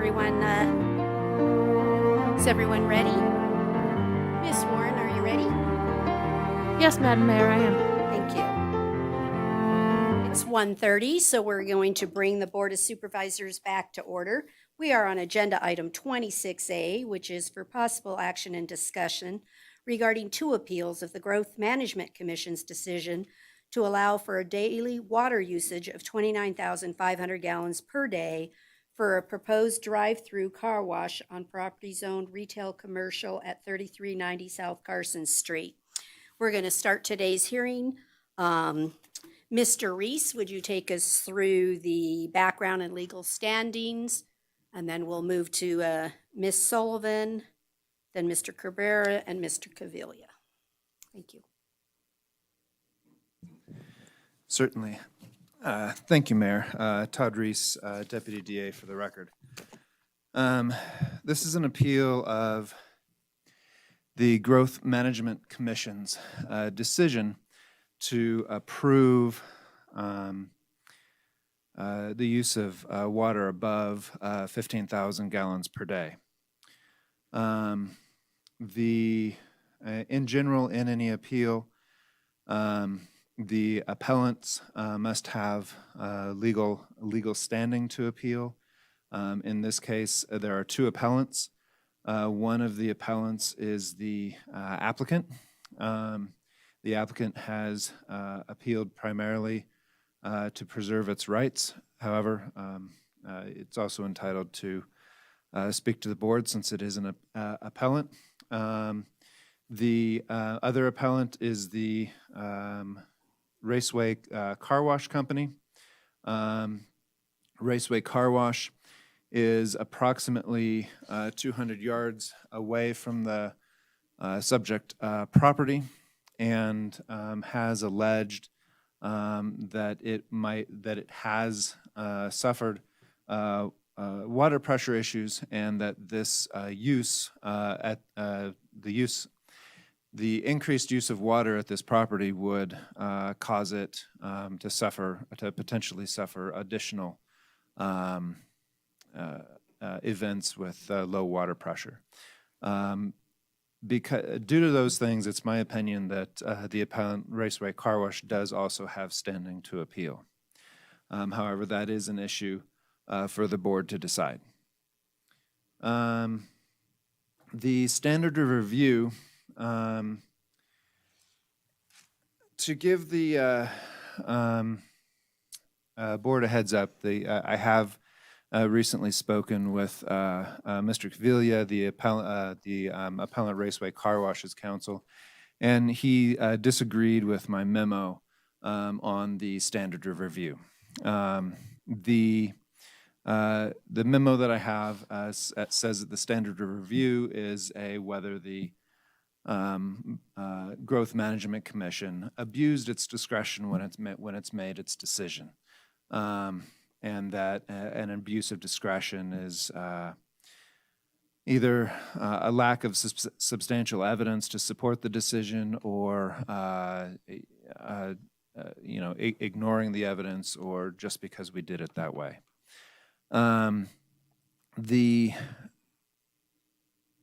everyone ready? Miss Warren, are you ready? Yes, Madam Mayor, I am. Thank you. It's 1:30, so we're going to bring the Board of Supervisors back to order. We are on agenda item 26A, which is for possible action and discussion regarding two appeals of the Growth Management Commission's decision to allow for a daily water usage of 29,500 gallons per day for a proposed drive-through car wash on property zoned retail commercial at 3390 South Carson Street. We're going to start today's hearing. Mr. Reese, would you take us through the background and legal standings? And then we'll move to Ms. Sullivan, then Mr. Cabrera, and Mr. Cavilla. Thank you. Certainly. Thank you, Mayor. Todd Reese, Deputy DA for the record. This is an appeal of the Growth Management Commission's decision to approve the use of water above 15,000 gallons per day. In general, in any appeal, the appellants must have legal standing to appeal. In this case, there are two appellants. One of the appellants is the applicant. The applicant has appealed primarily to preserve its rights. However, it's also entitled to speak to the board since it is an appellant. The other appellant is the Raceway Car Wash Company. Raceway Car Wash is approximately 200 yards away from the subject property and has alleged that it has suffered water pressure issues, and that this the increased use of water at this property would cause it to potentially suffer additional events with low water pressure. Due to those things, it's my opinion that the appellant Raceway Car Wash does also have standing to appeal. However, that is an issue for the board to decide. The standard of review, to give the board a heads up, I have recently spoken with Mr. Cavilla, the appellant Raceway Car Wash's counsel, and he disagreed with my memo on the standard of review. The memo that I have says that the standard of review is whether the Growth Management Commission abused its discretion when it's made its decision, and that an abuse of discretion is either a lack of substantial evidence to support the decision, or ignoring the evidence, or just because we did it that way.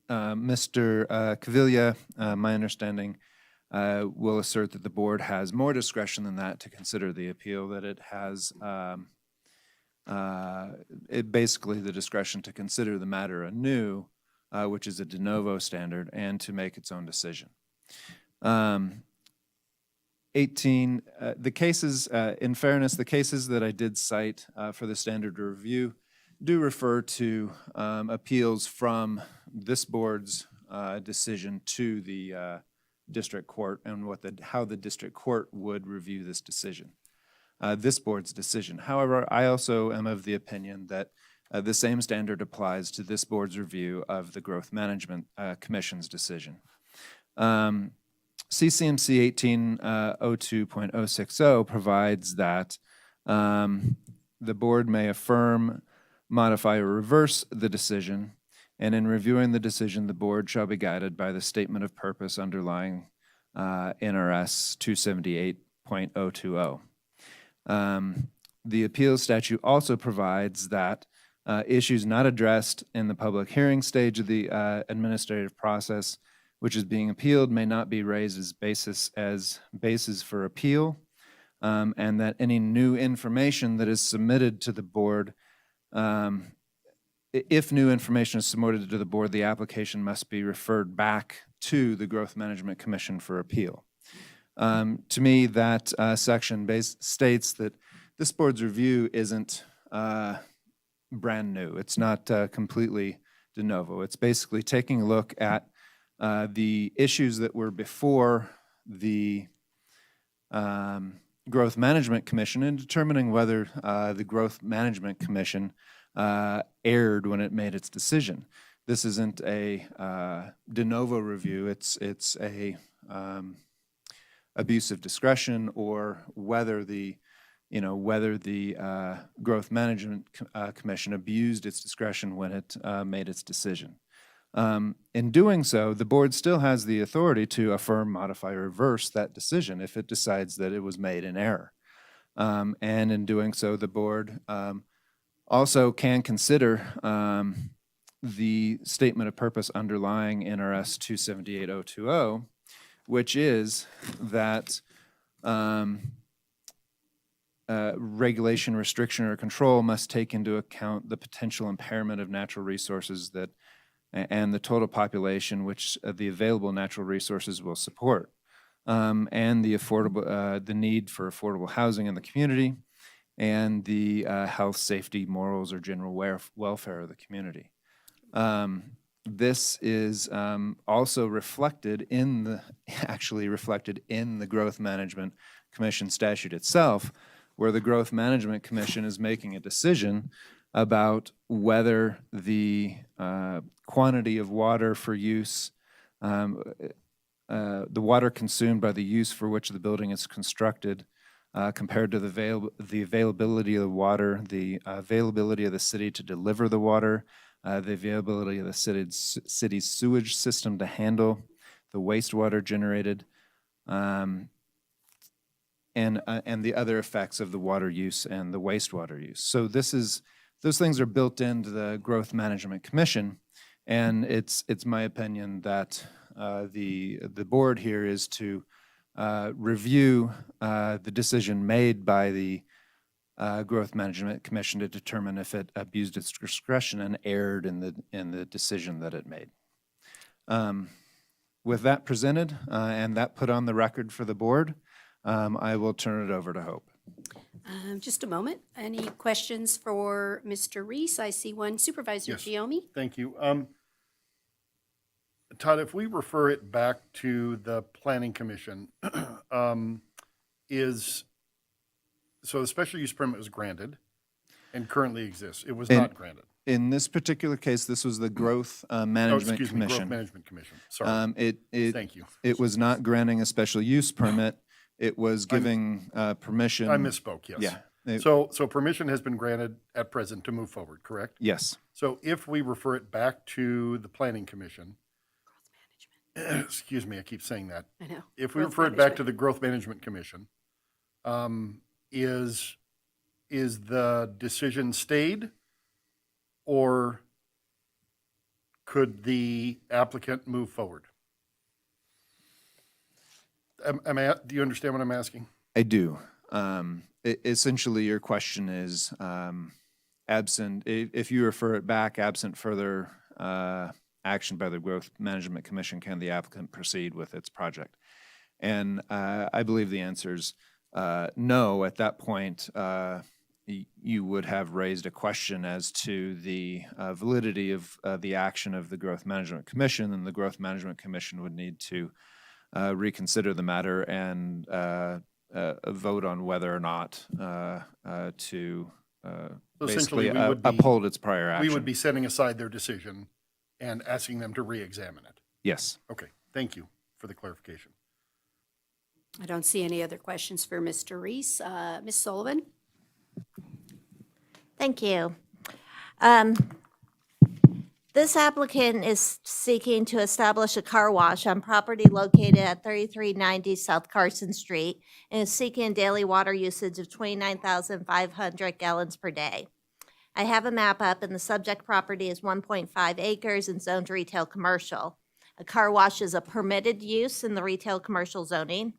Mr. Cavilla, my understanding, will assert that the board has more discretion than that to consider the appeal, that it has basically the discretion to consider the matter anew, which is a de novo standard, and to make its own decision. The cases, in fairness, the cases that I did cite for the standard review do refer to appeals from this board's decision to the district court, and how the district court would review this decision, this board's decision. However, I also am of the opinion that the same standard applies to this board's review of the Growth Management Commission's decision. CCMC 1802.060 provides that the board may affirm, modify, or reverse the decision, and in reviewing the decision, the board shall be guided by the statement of purpose underlying NRS 278.020. The appeals statute also provides that issues not addressed in the public hearing stage of the administrative process, which is being appealed, may not be raised as basis for appeal, and that any new information that is submitted to the board, if new information is submitted to the board, the application must be referred back to the Growth Management Commission for appeal. To me, that section states that this board's review isn't brand new. It's not completely de novo. It's basically taking a look at the issues that were before the Growth Management Commission and determining whether the Growth Management Commission erred when it made its decision. This isn't a de novo review. It's a abuse of discretion, or whether the Growth Management Commission abused its discretion when it made its decision. In doing so, the board still has the authority to affirm, modify, or reverse that decision if it decides that it was made in error. And in doing so, the board also can consider the statement of purpose underlying NRS 278020, which is that regulation, restriction, or control must take into account the potential impairment of natural resources and the total population which the available natural resources will support, and the need for affordable housing in the community, and the health, safety, morals, or general welfare of the community. This is also reflected in the Growth Management Commission statute itself, where the Growth Management Commission is making a decision about whether the quantity of water for use, the water consumed by the use for which the building is constructed, compared to the availability of the water, the availability of the city to deliver the water, the availability of the city's sewage system to handle the wastewater generated, and the other effects of the water use and the wastewater use. So those things are built into the Growth Management Commission, and it's my opinion that the board here is to review the decision made by the Growth Management Commission to determine if it abused its discretion and erred in the decision that it made. With that presented and that put on the record for the board, I will turn it over to Hope. Just a moment. Any questions for Mr. Reese? I see one. Supervisor Yes. Giomi? Thank you. Todd, if we refer it back to the Planning Commission, so the special use permit was granted and currently exists. It was not granted. In this particular case, this was the Growth Management Growth Commission. Management Commission. Sorry. Thank you. It was not granting a special use permit. It was giving permission. I misspoke, yes. Yeah. So permission has been granted at present to move forward, correct? Yes. So if we refer it back to the Planning Commission, excuse me, I keep saying that. I know. If we Growth refer it back to Management. the Growth Management Commission, is the decision stayed, or could the applicant move forward? Do you understand what I'm asking? I do. Essentially, your question is absent, if you refer it back, absent further action by the Growth Management Commission, can the applicant proceed with its project? And I believe the answer is no. At that point, you would have raised a question as to the validity of the action of the Growth Management Commission, and the Growth Management Commission would need to reconsider the matter and vote on whether or not to basically essentially, uphold its prior action. We would be setting aside their decision and asking them to re-examine it. Yes. Okay, thank you for the clarification. I don't see any other questions for Mr. Reese. Ms. Sullivan? Thank you. This applicant is seeking to establish a car wash on property located at 3390 South Carson Street and is seeking daily water usage of 29,500 gallons per day. I have a map up, and the subject property is 1.5 acres and zoned retail commercial. A car wash is a permitted use in the retail commercial zoning.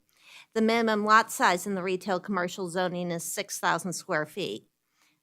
The minimum lot size in the retail commercial zoning is 6,000 square feet.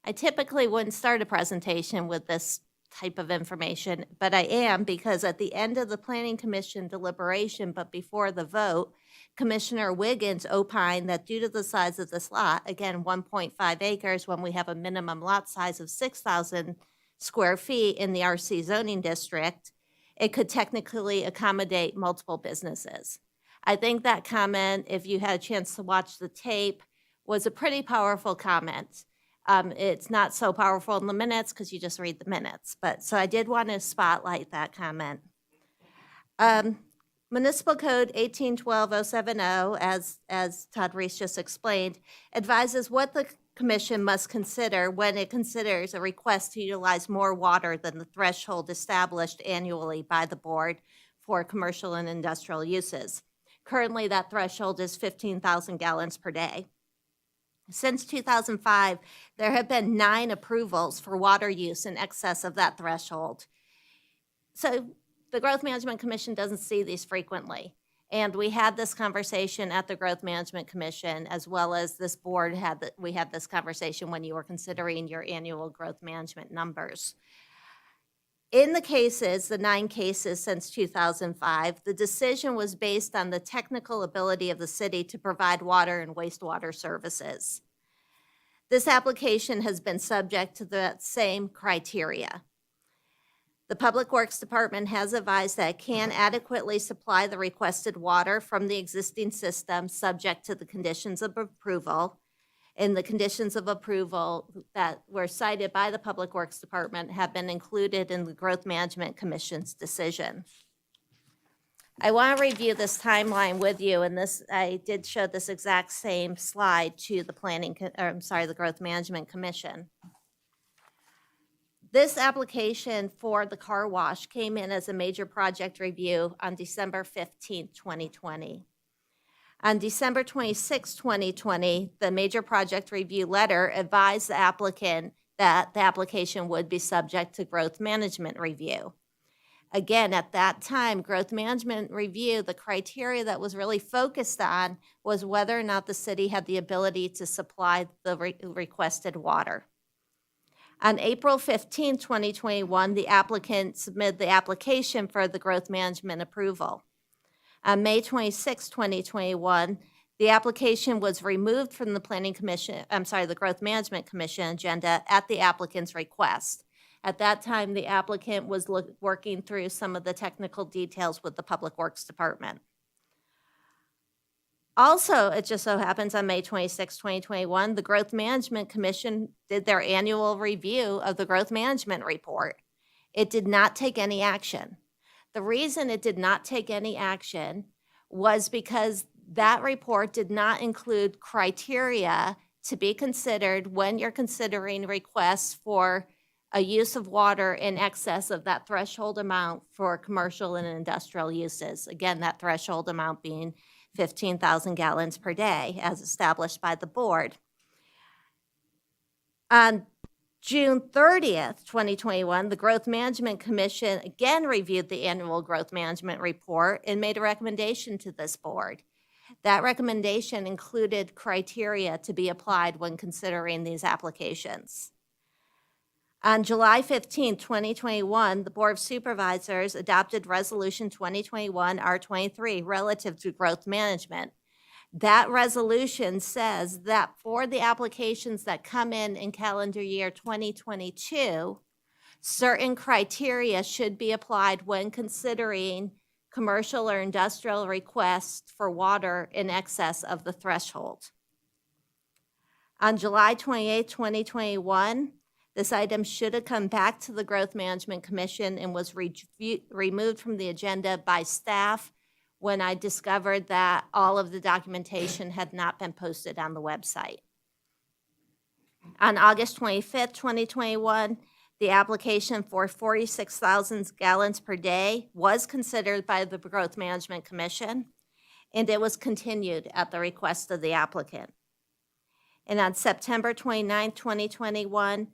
I typically wouldn't start a presentation with this type of information, but I am because at the end of the Planning Commission deliberation, but before the vote, Commissioner Wiggins opined that due to the size of this lot, again, 1.5 acres, when we have a minimum lot size of 6,000 square feet in the RC zoning district, it could technically accommodate multiple businesses. I think that comment, if you had a chance to watch the tape, was a pretty powerful comment. It's not so powerful in the minutes because you just read the minutes, but so I did want to spotlight that comment. Municipal Code 1812-070, as Todd Reese just explained, advises what the commission must consider when it considers a request to utilize more water than the threshold established annually by the board for commercial and industrial uses. Currently, that threshold is 15,000 gallons per day. Since 2005, there have been 9 approvals for water use in excess of that threshold. So the Growth Management Commission doesn't see these frequently. And we had this conversation at the Growth Management Commission, as well as this board we had this conversation when you were considering your annual growth management numbers. In the cases, the 9 cases since 2005, the decision was based on the technical ability of the city to provide water and wastewater services. This application has been subject to the same criteria. The Public Works Department has advised that it can adequately supply the requested water from the existing system subject to the conditions of approval. And the conditions of approval that were cited by the Public Works Department have been included in the Growth Management Commission's decision. I want to review this timeline with you, and I did show this exact same slide to the the Growth Management Commission. This application for the car wash came in as a major project review on December 15, 2020. On December 26, 2020, the major project review letter advised the applicant that the application would be subject to growth management review. Again, at that time, growth management review, the criteria that was really focused on was whether or not the city had the ability to supply the requested water. On April 15, 2021, the applicant submitted the application for the growth management approval. On May 26, 2021, the application was removed from the the Growth Management Commission agenda at the applicant's request. At that time, the applicant was working through some of the technical details with the Public Works Department. Also, it just so happens on May 26, 2021, the Growth Management Commission did their annual review of the Growth Management Report. It did not take any action. The reason it did not take any action was because that report did not include criteria to be considered when you're considering requests for a use of water in excess of that threshold amount for commercial and industrial uses. Again, that threshold amount being 15,000 gallons per day as established by the board. On June 30th, 2021, the Growth Management Commission again reviewed the annual growth management report and made a recommendation to this board. That recommendation included criteria to be applied when considering these applications. On July 15, 2021, the Board of Supervisors adopted Resolution 2021-R23 relative to growth management. That resolution says that for the applications that come in calendar year 2022, certain criteria should be applied when considering commercial or industrial requests for water in excess of the threshold. On July 28, 2021, this item should have come back to the Growth Management Commission and was removed from the agenda by staff when I discovered that all of the documentation had not been posted on the website. On August 25th, 2021, the application for 46,000 gallons per day was considered by the Growth Management Commission, and it was continued at the request of the applicant. And on September 29th, 2021,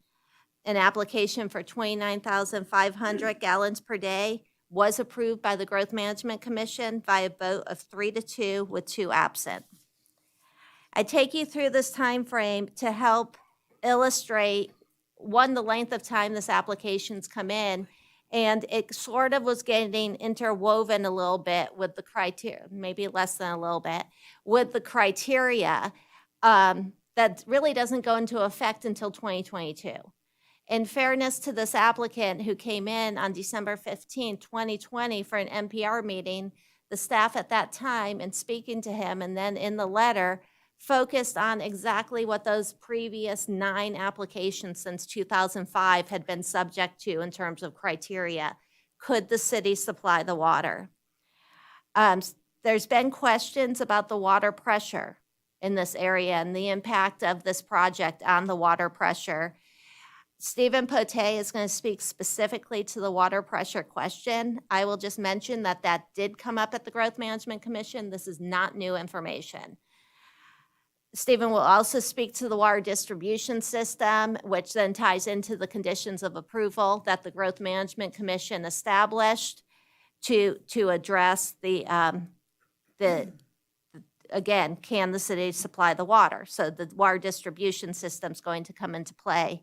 An application for 29,500 gallons per day was approved by the Growth Management Commission by a vote of 3-2 with 2 absent. I take you through this time frame to help illustrate, one, the length of time this application's come in, and it sort of was getting interwoven a little bit with the criteria, maybe less than a little bit, with the criteria that really doesn't go into effect until 2022. In fairness to this applicant who came in on December 15, 2020 for an NPR meeting, the staff at that time, in speaking to him and then in the letter, focused on exactly what those previous 9 applications since 2005 had been subject to in terms of criteria. Could the city supply the water? There's been questions about the water pressure in this area and the impact of this project on the water pressure. Stephen Pote is going to speak specifically to the water pressure question. I will just mention that that did come up at the Growth Management Commission. This is not new information. Stephen will also speak to the water distribution system, which then ties into the conditions of approval that the Growth Management Commission established to address again, can the city supply the water? So the water distribution system is going to come into play.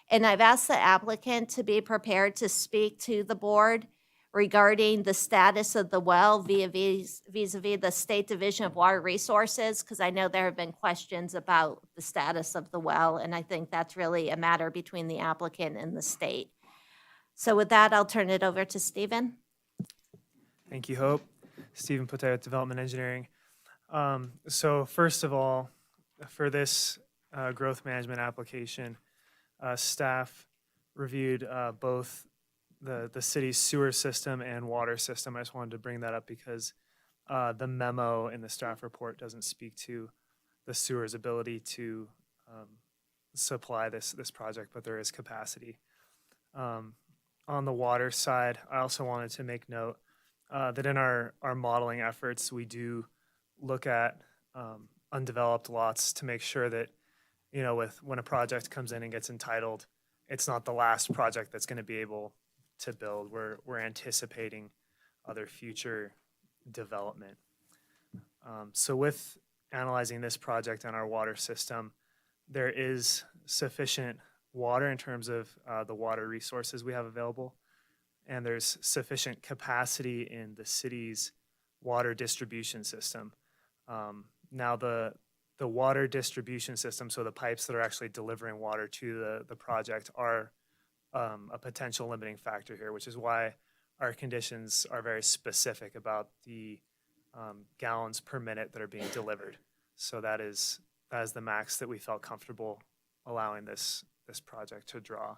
And I've asked the applicant to be prepared to speak to the board regarding the status of the well vis-a-vis the State Division of Water Resources, because I know there have been questions about the status of the well, and I think that's really a matter between the applicant and the state. So with that, I'll turn it over to Stephen. Thank you, Hope. Stephen Pote with Development Engineering. So first of all, for this growth management application, staff reviewed both the city's sewer system and water system. I just wanted to bring that up because the memo in the staff report doesn't speak to the sewer's ability to supply this project, but there is capacity. On the water side, I also wanted to make note that in our modeling efforts, we do look at undeveloped lots to make sure that, you know, when a project comes in and gets entitled, it's not the last project that's going to be able to build. We're anticipating other future development. So with analyzing this project on our water system, there is sufficient water in terms of the water resources we have available, and there's sufficient capacity in the city's water distribution system. Now the water distribution system, so the pipes that are actually delivering water to the project, are a potential limiting factor here, which is why our conditions are very specific about the gallons per minute that are being delivered. So that is the max that we felt comfortable allowing this project to draw.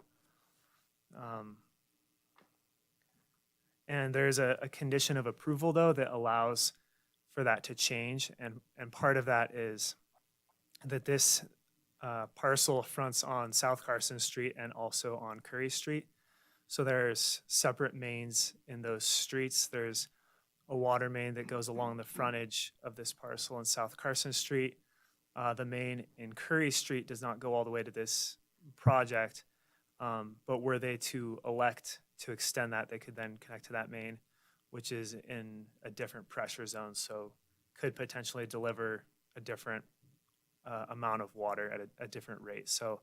And there's a condition of approval, though, that allows for that to change, and part of that is that this parcel fronts on South Carson Street and also on Curry Street. So there's separate mains in those streets. There's a water main that goes along the frontage of this parcel in South Carson Street. The main in Curry Street does not go all the way to this project, but were they to elect to extend that, they could then connect to that main, which is in a different pressure zone, so could potentially deliver a different amount of water at a different rate. So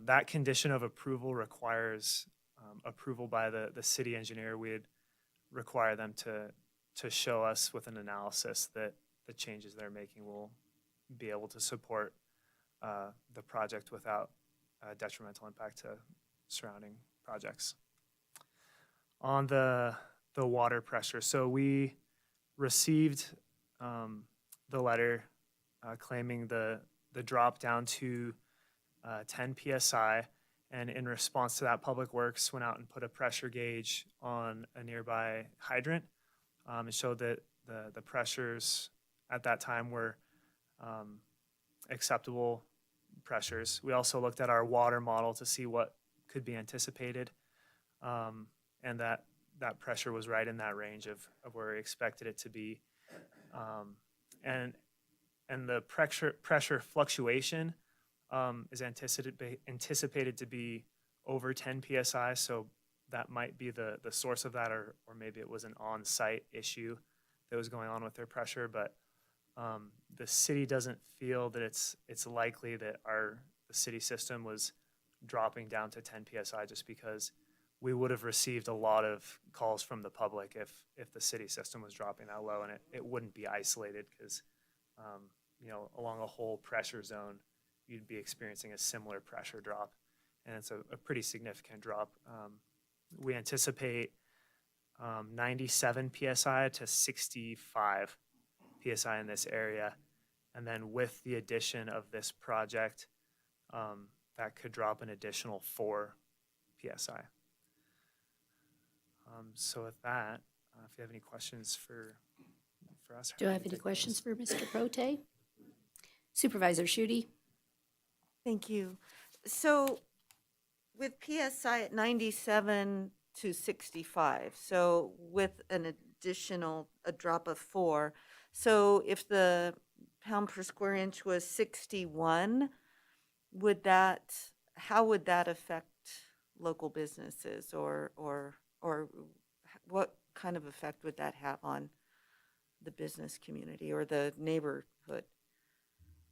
that condition of approval requires approval by the city engineer. We'd require them to show us with an analysis that the changes they're making will be able to support the project without detrimental impact to surrounding projects. On the water pressure, so we received the letter claiming the drop down to 10 psi, and in response to that, Public Works went out and put a pressure gauge on a nearby hydrant. It showed that the pressures at that time were acceptable pressures. We also looked at our water model to see what could be anticipated, and that pressure was right in that range of where we expected it to be. And the pressure fluctuation is anticipated to be over 10 PSI, so that might be the source of that, or maybe it was an on-site issue that was going on with their pressure, but the city doesn't feel that it's likely that the city system was dropping down to 10 PSI, just because we would have received a lot of calls from the public if the city system was dropping that low, and it wouldn't be isolated, because along a whole pressure zone, you'd be experiencing a similar pressure drop, and it's a pretty significant drop. We anticipate 97 PSI to 65 PSI in this area, and then with the addition of this project, that could drop an additional 4 PSI. So with that, if you have any questions for us. Do I have any questions for Mr. Prote? Supervisor Shute? Thank you. So with PSI at 97 to 65, so with an additional, a drop of 4, so if the pound per square inch was 61, how would that affect local businesses, or what kind of effect would that have on the business community or the neighborhood?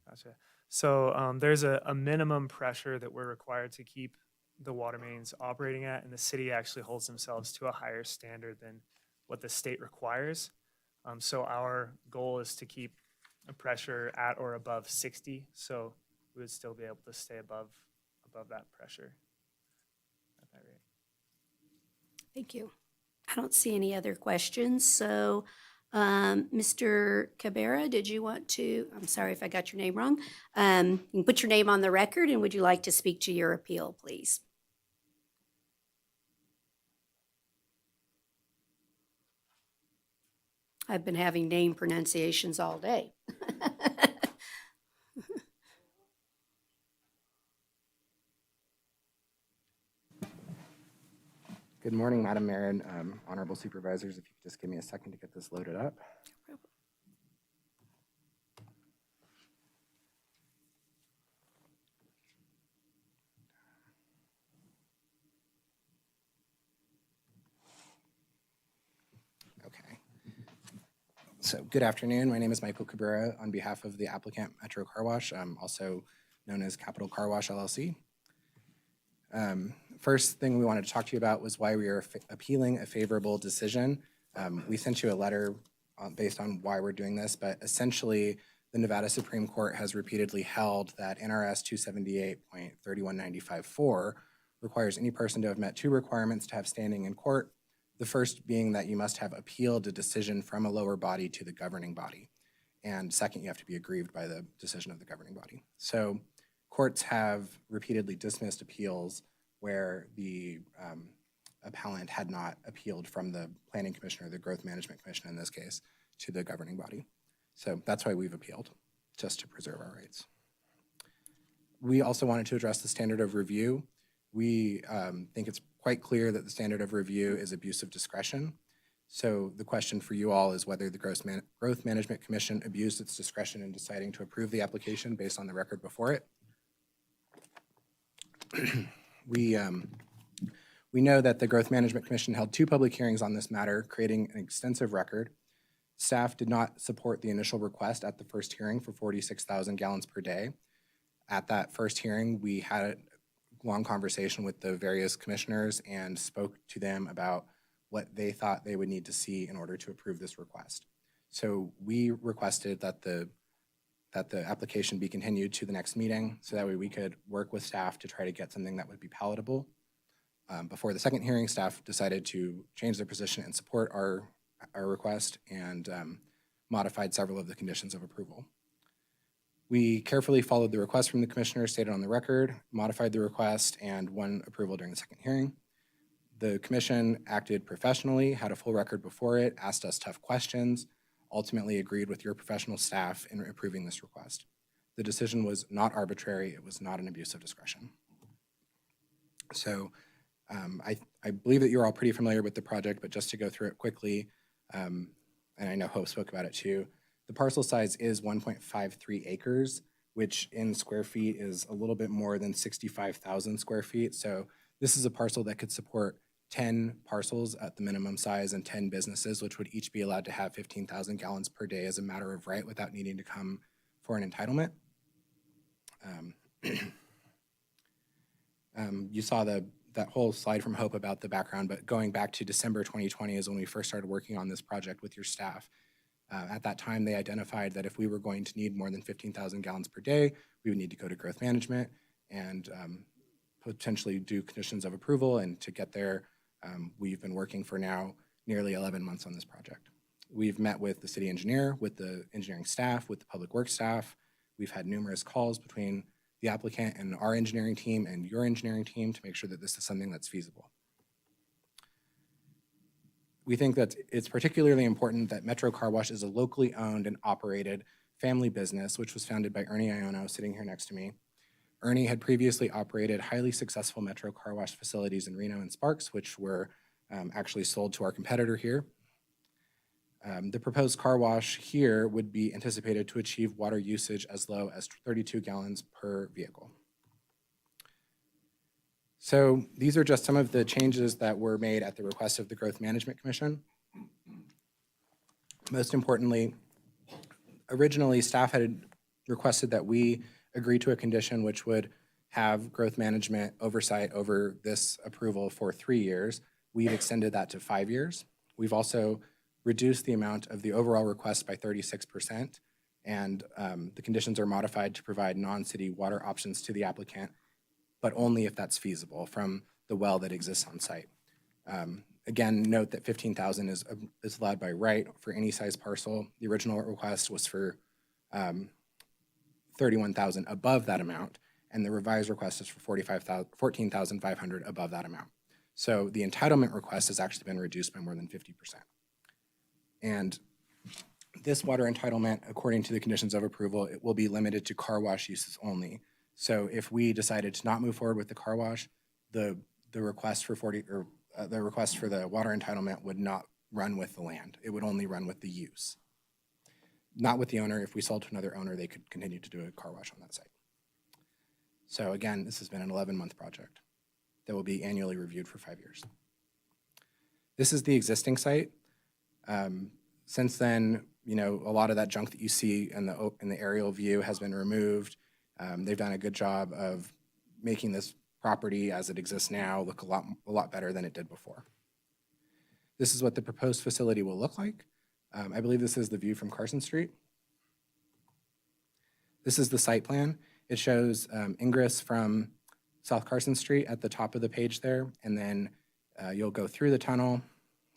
Gotcha. So there's a minimum pressure that we're required to keep the water mains operating at, and the city actually holds themselves to a higher standard than what the state requires. So our goal is to keep a pressure at or above 60, so we would still be able to stay above that pressure at that rate. Thank you. I don't see any other questions, so Mr. Cabrera, did you want to, I'm sorry if I got your name wrong, you can put your name on the record, and would you like to speak to your appeal, please? I've been having name pronunciations all day. Good morning, Madam Mayor and honorable supervisors. If you could just give me a second to get this loaded up. Okay. So good afternoon. My name is Michael Cabrera on behalf of the applicant Metro Car Wash, also known as Capital Car Wash LLC. First thing we wanted to talk to you about was why we are appealing a favorable decision. We sent you a letter based on why we're doing this, but essentially the Nevada Supreme Court has repeatedly held that NRS 278.31954 requires any person to have met 2 requirements to have standing in court. The first being that you must have appealed a decision from a lower body to the governing body. And second, you have to be aggrieved by the decision of the governing body. So courts have repeatedly dismissed appeals where the appellant had not appealed from the Planning Commission or the Growth Management Commission in this case to the governing body. So that's why we've appealed, just to preserve our rights. We also wanted to address the standard of review. We think it's quite clear that the standard of review is abuse of discretion. So the question for you all is whether the Growth Management Commission abused its discretion in deciding to approve the application based on the record before it. We know that the Growth Management Commission held 2 public hearings on this matter, creating an extensive record. Staff did not support the initial request at the first hearing for 46,000 gallons per day. At that first hearing, we had a long conversation with the various commissioners and spoke to them about what they thought they would need to see in order to approve this request. So we requested that the application be continued to the next meeting, so that way we could work with staff to try to get something that would be palatable. Before the second hearing, staff decided to change their position and support our request and modified several of the conditions of approval. We carefully followed the request from the commissioner stated on the record, modified the request, and won approval during the second hearing. The commission acted professionally, had a full record before it, asked us tough questions, ultimately agreed with your professional staff in approving this request. The decision was not arbitrary. It was not an abuse of discretion. So I believe that you're all pretty familiar with the project, but just to go through it quickly, and I know Hope spoke about it too, the parcel size is 1.53 acres, which in square feet is a little bit more than 65,000 square feet. So This is a parcel that could support 10 parcels at the minimum size and 10 businesses, which would each be allowed to have 15,000 gallons per day as a matter of right without needing to come for an entitlement. You saw that whole slide from Hope about the background, but going back to December 2020 is when we first started working on this project with your staff. At that time, they identified that if we were going to need more than 15,000 gallons per day, we would need to go to growth management and potentially do conditions of approval. And to get there, we've been working for now nearly 11 months on this project. We've met with the city engineer, with the engineering staff, with the public works staff. We've had numerous calls between the applicant and our engineering team and your engineering team to make sure that this is something that's feasible. We think that it's particularly important that Metro Car Wash is a locally owned and operated family business, which was founded by Ernie Iono, sitting here next to me. Ernie had previously operated highly successful Metro Car Wash facilities in Reno and Sparks, which were actually sold to our competitor here. The proposed car wash here would be anticipated to achieve water usage as low as 32 gallons per vehicle. So these are just some of the changes that were made at the request of the Growth Management Commission. Most importantly, originally staff had requested that we agree to a condition which would have growth management oversight over this approval for 3 years. We've extended that to 5 years. We've also reduced the amount of the overall request by 36%, and the conditions are modified to provide non-city water options to the applicant, but only if that's feasible from the well that exists on site. Again, note that 15,000 is allowed by right for any size parcel. The original request was for 31,000 above that amount, and the revised request is for 14,500 above that amount. So the entitlement request has actually been reduced by more than 50%. And this water entitlement, according to the conditions of approval, it will be limited to car wash uses only. So if we decided to not move forward with the car wash, the request for the request for the water entitlement would not run with the land. It would only run with the use, not with the owner. If we sold to another owner, they could continue to do a car wash on that site. So again, this has been an 11-month project that will be annually reviewed for 5 years. This is the existing site. Since then, you know, a lot of that junk that you see in the aerial view has been removed. They've done a good job of making this property as it exists now look a lot better than it did before. This is what the proposed facility will look like. I believe this is the view from Carson Street. This is the site plan. It shows ingress from South Carson Street at the top of the page there, and then you'll go through the tunnel,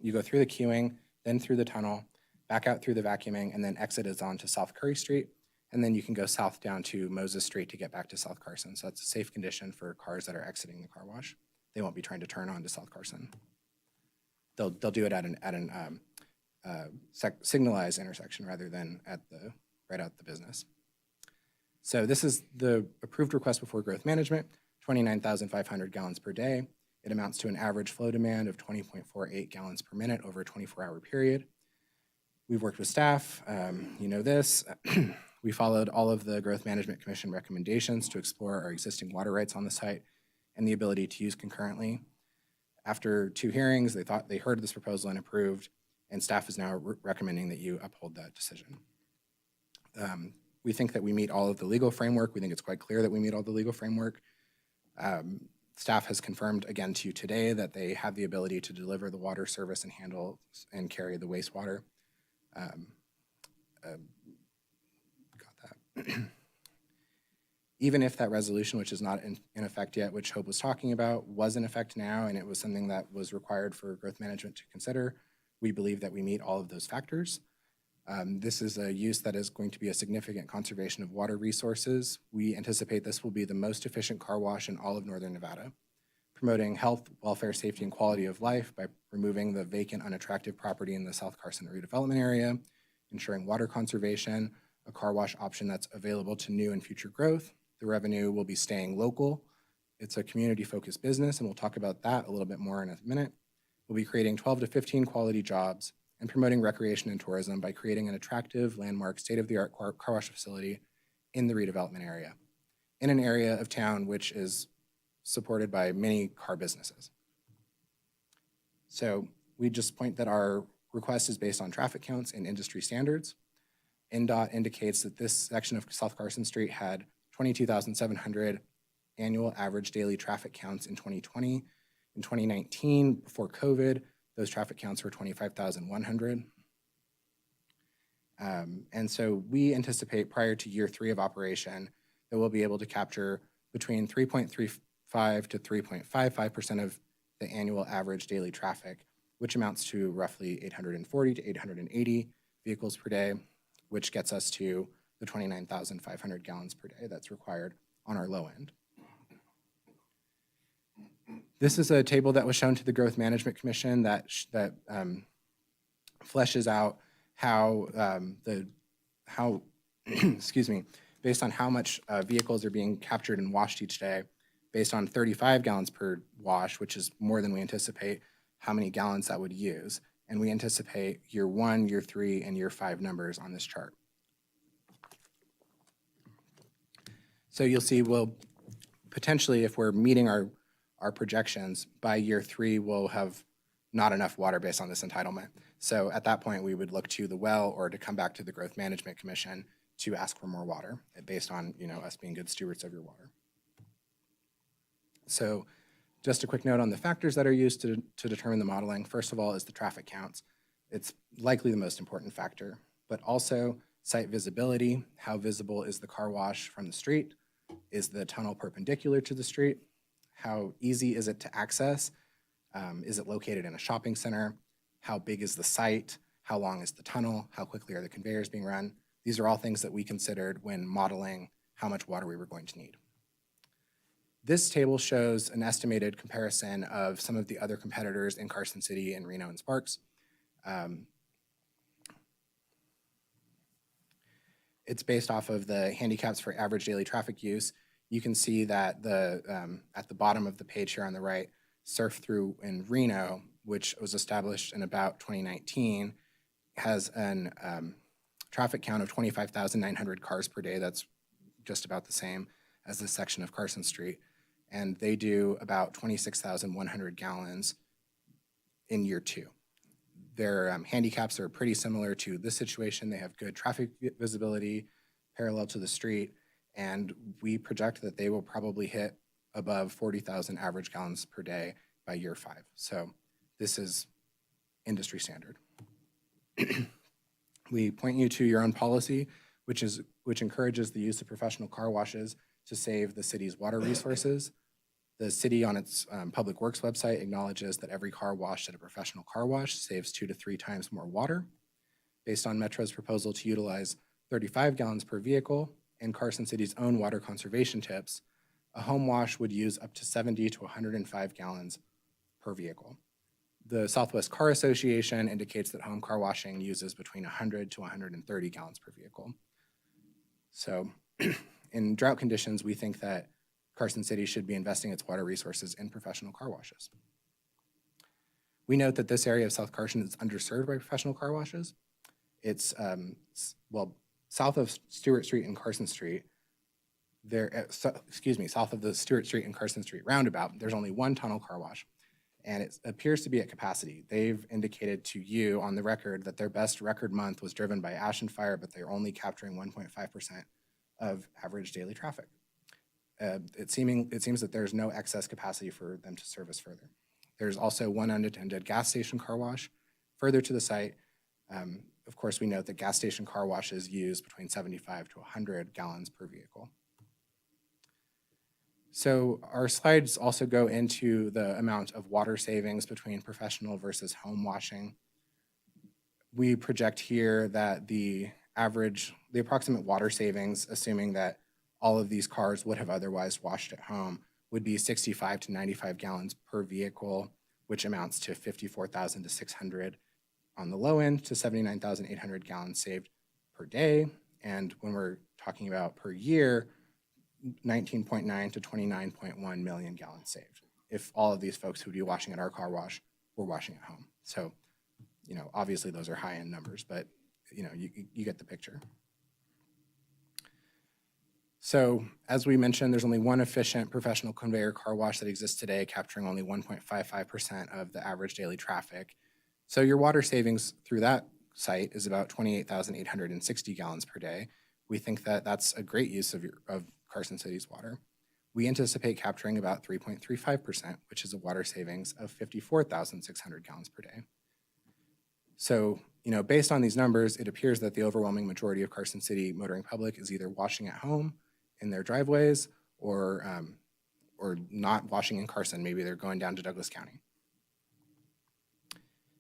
you go through the queuing, then through the tunnel, back out through the vacuuming, and then exit is onto South Curry Street, and then you can go south down to Moses Street to get back to South Carson. So that's a safe condition for cars that are exiting the car wash. They won't be trying to turn onto South Carson. They'll do it at an signalized intersection rather than right out the business. So this is the approved request before growth management, 29,500 gallons per day. It amounts to an average flow demand of 20.48 gallons per minute over a 24-hour period. We've worked with staff, you know this. We followed all of the Growth Management Commission recommendations to explore our existing water rights on the site and the ability to use concurrently. After 2 hearings, they heard this proposal and approved, and staff is now recommending that you uphold that decision. We think that we meet all of the legal framework. We think it's quite clear that we meet all the legal framework. Staff has confirmed again to you today that they have the ability to deliver the water service and handle and carry the wastewater. Got that. Even if that resolution, which is not in effect yet, which Hope was talking about, was in effect now, and it was something that was required for growth management to consider, we believe that we meet all of those factors. This is a use that is going to be a significant conservation of water resources. We anticipate this will be the most efficient car wash in all of Northern Nevada, promoting health, welfare, safety, and quality of life by removing the vacant, unattractive property in the South Carson redevelopment area, ensuring water conservation, a car wash option that's available to new and future growth. The revenue will be staying local. It's a community-focused business, and we'll talk about that a little bit more in a minute. We'll be creating 12 to 15 quality jobs and promoting recreation and tourism by creating an attractive, landmark, state-of-the-art car wash facility in the redevelopment area, in an area of town which is supported by many car businesses. So we just point that our request is based on traffic counts and industry standards. NDOT indicates that this section of South Carson Street had 22,700 annual average daily traffic counts in 2020. In 2019, before COVID, those traffic counts were 25,100. And so we anticipate prior to year 3 of operation that we'll be able to capture between 3.35 to 3.55% of the annual average daily traffic, which amounts to roughly 840 to 880 vehicles per day, which gets us to the 29,500 gallons per day that's required on our low end. This is a table that was shown to the Growth Management Commission that fleshes out how excuse me, based on how much vehicles are being captured and washed each day, based on 35 gallons per wash, which is more than we anticipate, how many gallons that would use. And we anticipate year 1, year 3, and year 5 numbers on this chart. So you'll see we'll potentially, if we're meeting our projections, by year 3, we'll have not enough water based on this entitlement. So at that point, we would look to the well or to come back to the Growth Management Commission to ask for more water based on, us being good stewards of your water. So just a quick note on the factors that are used to determine the modeling. First of all is the traffic counts. It's likely the most important factor, but also site visibility. How visible is the car wash from the street? Is the tunnel perpendicular to the street? How easy is it to access? Is it located in a shopping center? How big is the site? How long is the tunnel? How quickly are the conveyors being run? These are all things that we considered when modeling how much water we were going to need. This table shows an estimated comparison of some of the other competitors in Carson City and Reno and Sparks. It's based off of the handicaps for average daily traffic use. You can see that at the bottom of the page here on the right, Surf Through in Reno, which was established in about 2019, has an traffic count of 25,900 cars per day. That's just about the same as this section of Carson Street. And they do about 26,100 gallons in year 2. Their handicaps are pretty similar to this situation. They have good traffic visibility parallel to the street, and we project that they will probably hit above 40,000 average gallons per day by year 5. So this is industry standard. We point you to your own policy, which encourages the use of professional car washes to save the city's water resources. The city on its Public Works website acknowledges that every car washed at a professional car wash saves 2 to 3 times more water. Based on Metro's proposal to utilize 35 gallons per vehicle and Carson City's own water conservation tips, a home wash would use up to 70 to 105 gallons per vehicle. The Southwest Car Association indicates that home car washing uses between 100 to 130 gallons per vehicle. So in drought conditions, we think that Carson City should be investing its water resources in professional car washes. We note that this area of South Carson is underserved by professional car washes. It's, south of Stewart Street and Carson Street, south of the Stewart Street and Carson Street roundabout, there's only one tunnel car wash, and it appears to be at capacity. They've indicated to you on the record that their best record month was driven by ash and fire, but they're only capturing 1.5% of average daily traffic. It seems that there's no excess capacity for them to service further. There's also one unattended gas station car wash further to the site. Of course, we note that gas station car washes use between 75 to 100 gallons per vehicle. So our slides also go into the amount of water savings between professional versus home washing. We project here that the approximate water savings, assuming that all of these cars would have otherwise washed at home, would be 65 to 95 gallons per vehicle, which amounts to 54,000 to 600 on the low end to 79,800 gallons saved per day. And when we're talking about per year, 19.9 to 29.1 million gallons saved if all of these folks who would be washing at our car wash were washing at home. So, obviously those are high-end numbers, but, you get the picture. So as we mentioned, there's only one efficient professional conveyor car wash that exists today, capturing only 1.55% of the average daily traffic. So your water savings through that site is about 28,860 gallons per day. We think that that's a great use of Carson City's water. We anticipate capturing about 3.35%, which is a water savings of 54,600 gallons per day. So, based on these numbers, it appears that the overwhelming majority of Carson City motoring public is either washing at home in their driveways or not washing in Carson. Maybe they're going down to Douglas County.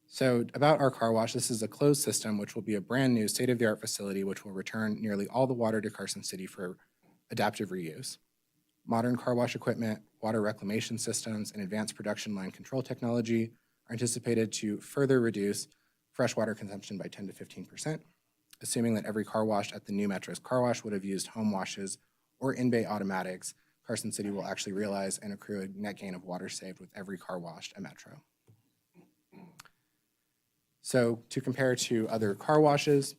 So about our car wash, this is a closed system, which will be a brand new state-of-the-art facility, which will return nearly all the water to Carson City for adaptive reuse. Modern car wash equipment, water reclamation systems, and advanced production line control technology are anticipated to further reduce freshwater consumption by 10 to 15%, assuming that every car wash at the new Metro's car wash would have used home washes or in-bay automatics. Carson City will actually realize and accrue a net gain of water saved with every car washed at Metro. So to compare to other car washes,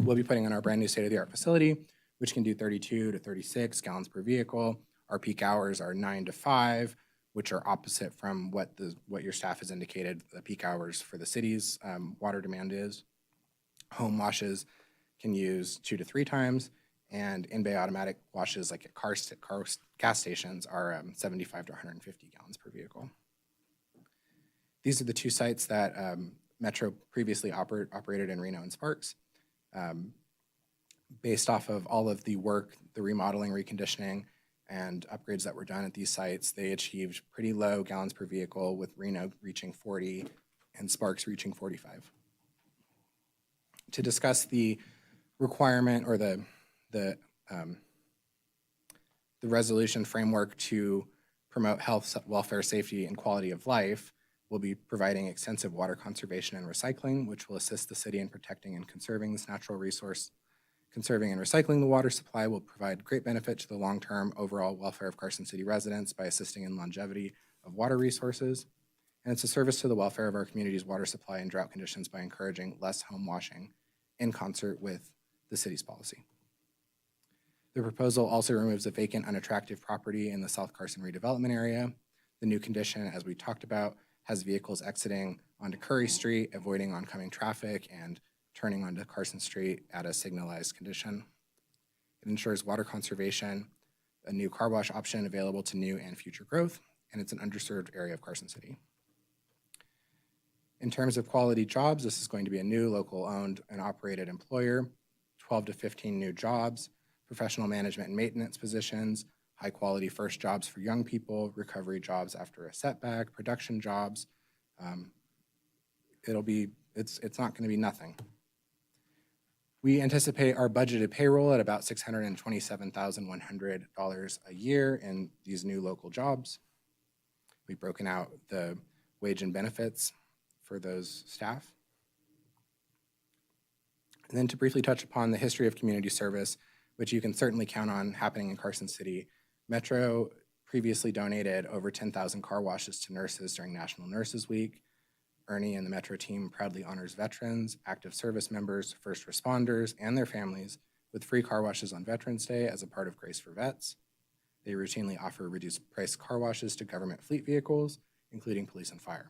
we'll be putting in our brand new state-of-the-art facility, which can do 32 to 36 gallons per vehicle. Our peak hours are 9 to 5, which are opposite from what your staff has indicated the peak hours for the city's water demand is. Home washes can use 2 to 3 times, and in-bay automatic washes like at gas stations are 75 to 150 gallons per vehicle. These are the two sites that Metro previously operated in Reno and Sparks. Based off of all of the work, the remodeling, reconditioning, and upgrades that were done at these sites, they achieved pretty low gallons per vehicle, with Reno reaching 40 and Sparks reaching 45. To discuss the requirement or the resolution framework to promote health, welfare, safety, and quality of life, we'll be providing extensive water conservation and recycling, which will assist the city in protecting and conserving this natural resource. Conserving and recycling the water supply will provide great benefit to the long-term overall welfare of Carson City residents by assisting in longevity of water resources. And it's a service to the welfare of our community's water supply in drought conditions by encouraging less home washing in concert with the city's policy. The proposal also removes a vacant, unattractive property in the South Carson redevelopment area. The new condition, as we talked about, has vehicles exiting onto Curry Street, avoiding oncoming traffic, and turning onto Carson Street at a signalized condition. It ensures water conservation, a new car wash option available to new and future growth, and it's an underserved area of Carson City. In terms of quality jobs, this is going to be a new local owned and operated employer, 12 to 15 new jobs, professional management and maintenance positions, high quality first jobs for young people, recovery jobs after a setback, production jobs. It's not going to be nothing. We anticipate our budgeted payroll at about $627,100 a year in these new local jobs. We've broken out the wage and benefits for those staff. And then to briefly touch upon the history of community service, which you can certainly count on happening in Carson City. Metro previously donated over 10,000 car washes to nurses during National Nurses Week. Ernie and the Metro team proudly honors veterans, active service members, first responders, and their families with free car washes on Veterans Day as a part of Grace for Vets. They routinely offer reduced price car washes to government fleet vehicles, including police and fire.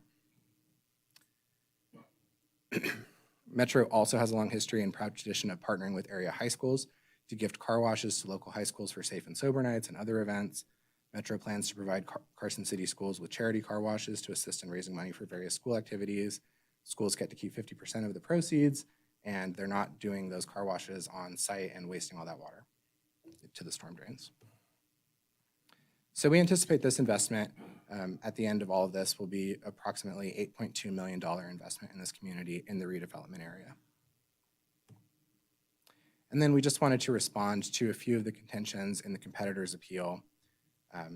Metro also has a long history and proud tradition of partnering with area high schools to gift car washes to local high schools for safe and sober nights and other events. Metro plans to provide Carson City schools with charity car washes to assist in raising money for various school activities. Schools get to keep 50% of the proceeds, and they're not doing those car washes on site and wasting all that water to the storm drains. So we anticipate this investment at the end of all of this will be approximately $8.2 million investment in this community in the redevelopment area. And then we just wanted to respond to a few of the contentions in the competitor's appeal.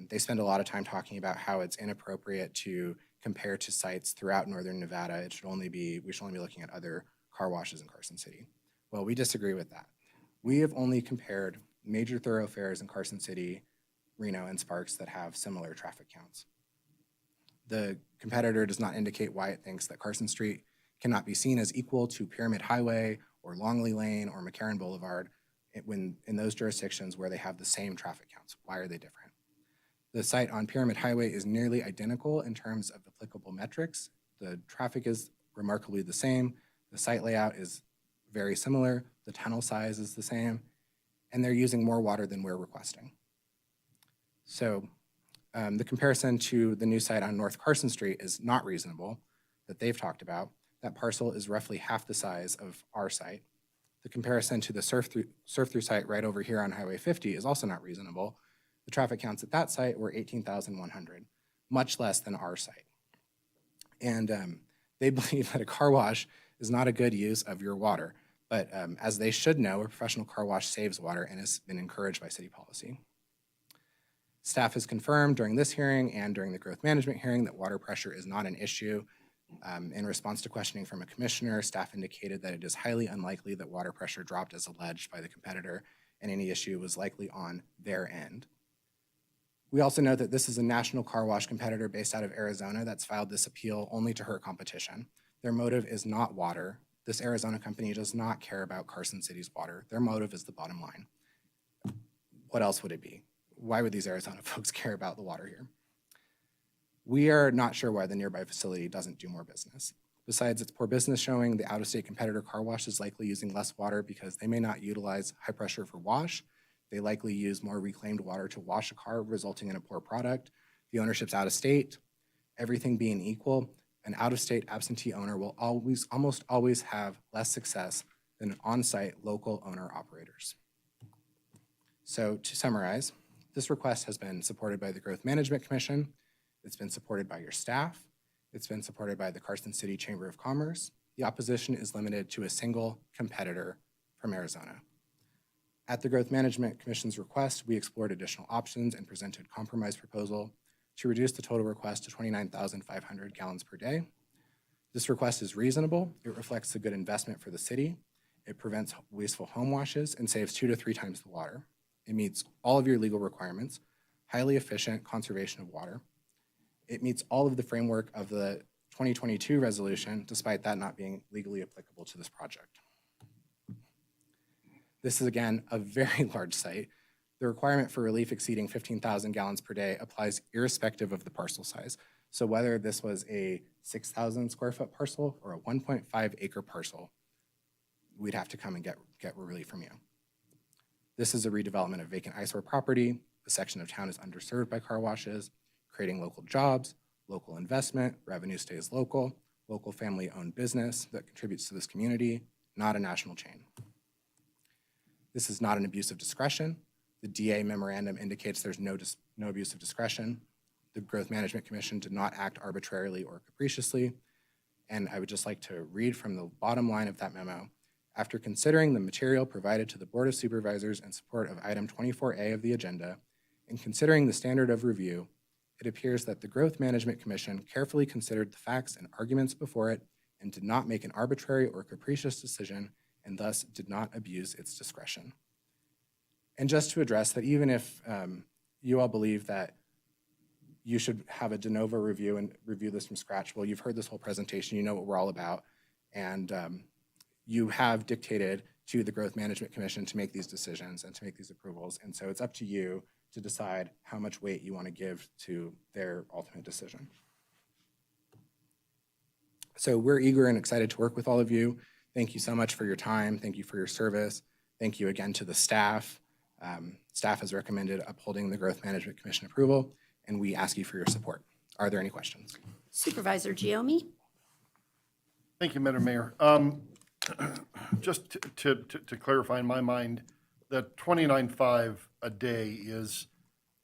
They spend a lot of time talking about how it's inappropriate to compare to sites throughout northern Nevada. We should only be looking at other car washes in Carson City. Well, we disagree with that. We have only compared major thoroughfares in Carson City, Reno, and Sparks that have similar traffic counts. The competitor does not indicate why it thinks that Carson Street cannot be seen as equal to Pyramid Highway or Longley Lane or McCarran Boulevard when in those jurisdictions where they have the same traffic counts? Why are they different? The site on Pyramid Highway is nearly identical in terms of applicable metrics. The traffic is remarkably the same. The site layout is very similar. The tunnel size is the same. And they're using more water than we're requesting. So the comparison to the new site on North Carson Street is not reasonable that they've talked about. That parcel is roughly half the size of our site. The comparison to the surf-through site right over here on Highway 50 is also not reasonable. The traffic counts at that site were 18,100, much less than our site. And they believe that a car wash is not a good use of your water. But as they should know, a professional car wash saves water and has been encouraged by city policy. Staff has confirmed during this hearing and during the growth management hearing that water pressure is not an issue. In response to questioning from a commissioner, staff indicated that it is highly unlikely that water pressure dropped as alleged by the competitor, and any issue was likely on their end. We also know that this is a national car wash competitor based out of Arizona that's filed this appeal only to hurt competition. Their motive is not water. This Arizona company does not care about Carson City's water. Their motive is the bottom line. What else would it be? Why would these Arizona folks care about the water here? We are not sure why the nearby facility doesn't do more business. Besides its poor business showing, the out-of-state competitor car wash is likely using less water because they may not utilize high pressure for wash. They likely use more reclaimed water to wash a car, resulting in a poor product. The ownership's out of state. Everything being equal, an out-of-state absentee owner will almost always have less success than on-site local owner-operators. So to summarize, this request has been supported by the Growth Management Commission. It's been supported by your staff. It's been supported by the Carson City Chamber of Commerce. The opposition is limited to a single competitor from Arizona. At the Growth Management Commission's request, we explored additional options and presented a compromise proposal to reduce the total request to 29,500 gallons per day. This request is reasonable. It reflects a good investment for the city. It prevents wasteful home washes and saves 2 to 3 times the water. It meets all of your legal requirements, highly efficient conservation of water. It meets all of the framework of the 2022 resolution, despite that not being legally applicable to this project. This is, again, a very large site. The requirement for relief exceeding 15,000 gallons per day applies irrespective of the parcel size. So whether this was a 6,000 square foot parcel or a 1.5 acre parcel, we'd have to come and get relief from you. This is a redevelopment of vacant eyesore property. The section of town is underserved by car washes, creating local jobs, local investment, revenue stays local, local family-owned business that contributes to this community, not a national chain. This is not an abuse of discretion. The DA memorandum indicates there's no abuse of discretion. The Growth Management Commission did not act arbitrarily or capriciously. And I would just like to read from the bottom line of that memo. After considering the material provided to the Board of Supervisors in support of item 24A of the agenda, and considering the standard of review, it appears that the Growth Management Commission carefully considered the facts and arguments before it and did not make an arbitrary or capricious decision and thus did not abuse its discretion. And just to address that, even if you all believe that you should have a de novo review and review this from scratch, well, you've heard this whole presentation, you know what we're all about, and you have dictated to the Growth Management Commission to make these decisions and to make these approvals, and so it's up to you to decide how much weight you want to give to their ultimate decision. So we're eager and excited to work with all of you. Thank you so much for your time. Thank you for your service. Thank you again to the staff. Staff has recommended upholding the Growth Management Commission approval, and we ask you for your support. Are there any questions? Supervisor Giomi? Thank you, Madam Mayor. Just to clarify in my mind, that 29.5 a day is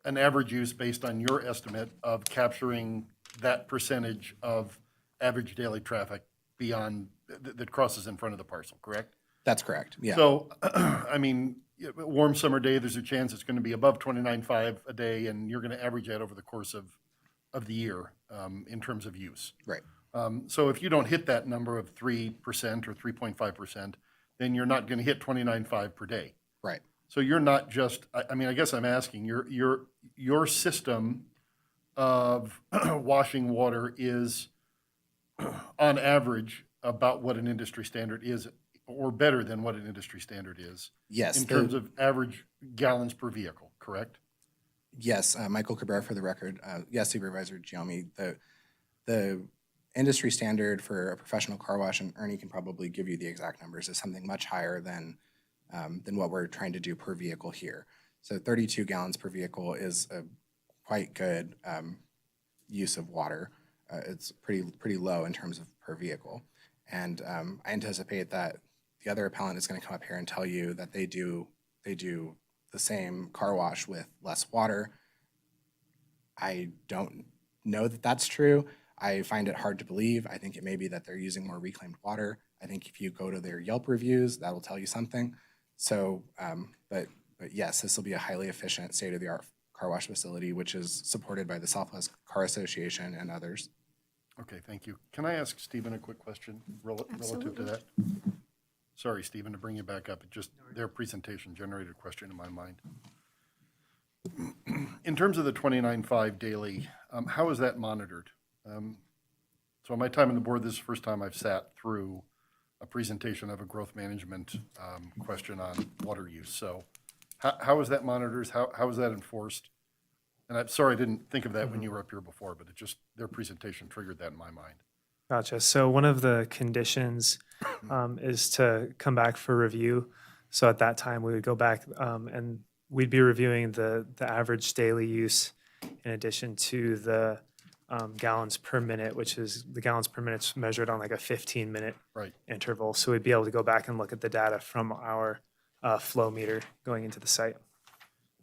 an average use based on your estimate of capturing that percentage of average daily traffic beyond, that crosses in front of the parcel, correct? That's correct, yeah. So, I mean, a warm summer day, there's a chance it's going to be above 29.5 a day, and you're going to average that over the course of the year in terms of use. Right. So if you don't hit that number of 3% or 3.5%, then you're not going to hit 29.5 per day. Right. So you're not just, I mean, I guess I'm asking, your system of washing water is on average about what an industry standard is or better than what an industry standard is Yes. in terms of average gallons per vehicle, correct? Yes, Michael Cabrera for the record. Yes, Supervisor Giomi, the industry standard for a professional car wash, and Ernie can probably give you the exact numbers, is something much higher than what we're trying to do per vehicle here. So 32 gallons per vehicle is a quite good use of water. It's pretty low in terms of per vehicle. And I anticipate that the other appellant is going to come up here and tell you that they do the same car wash with less water. I don't know that that's true. I find it hard to believe. I think it may be that they're using more reclaimed water. I think if you go to their Yelp reviews, that'll tell you something. So, but yes, this will be a highly efficient, state-of-the-art car wash facility, which is supported by the Southwest Car Association and others. Okay, thank you. Can I ask Stephen a quick question relative to Absolutely. that? Sorry, Stephen, to bring you back up. It just, their presentation generated a question in my mind. In terms of the 29.5 daily, how is that monitored? So in my time on the board, this is the first time I've sat through a presentation of a growth management question on water use. So how is that monitored? How is that enforced? And I'm sorry I didn't think of that when you were up here before, but it just, their presentation triggered that in my mind. Gotcha. So one of the conditions is to come back for review. So at that time, we would go back and we'd be reviewing the average daily use in addition to the gallons per minute, which is the gallons per minute measured on like a 15-minute Right. interval. So we'd be able to go back and look at the data from our flow meter going into the site.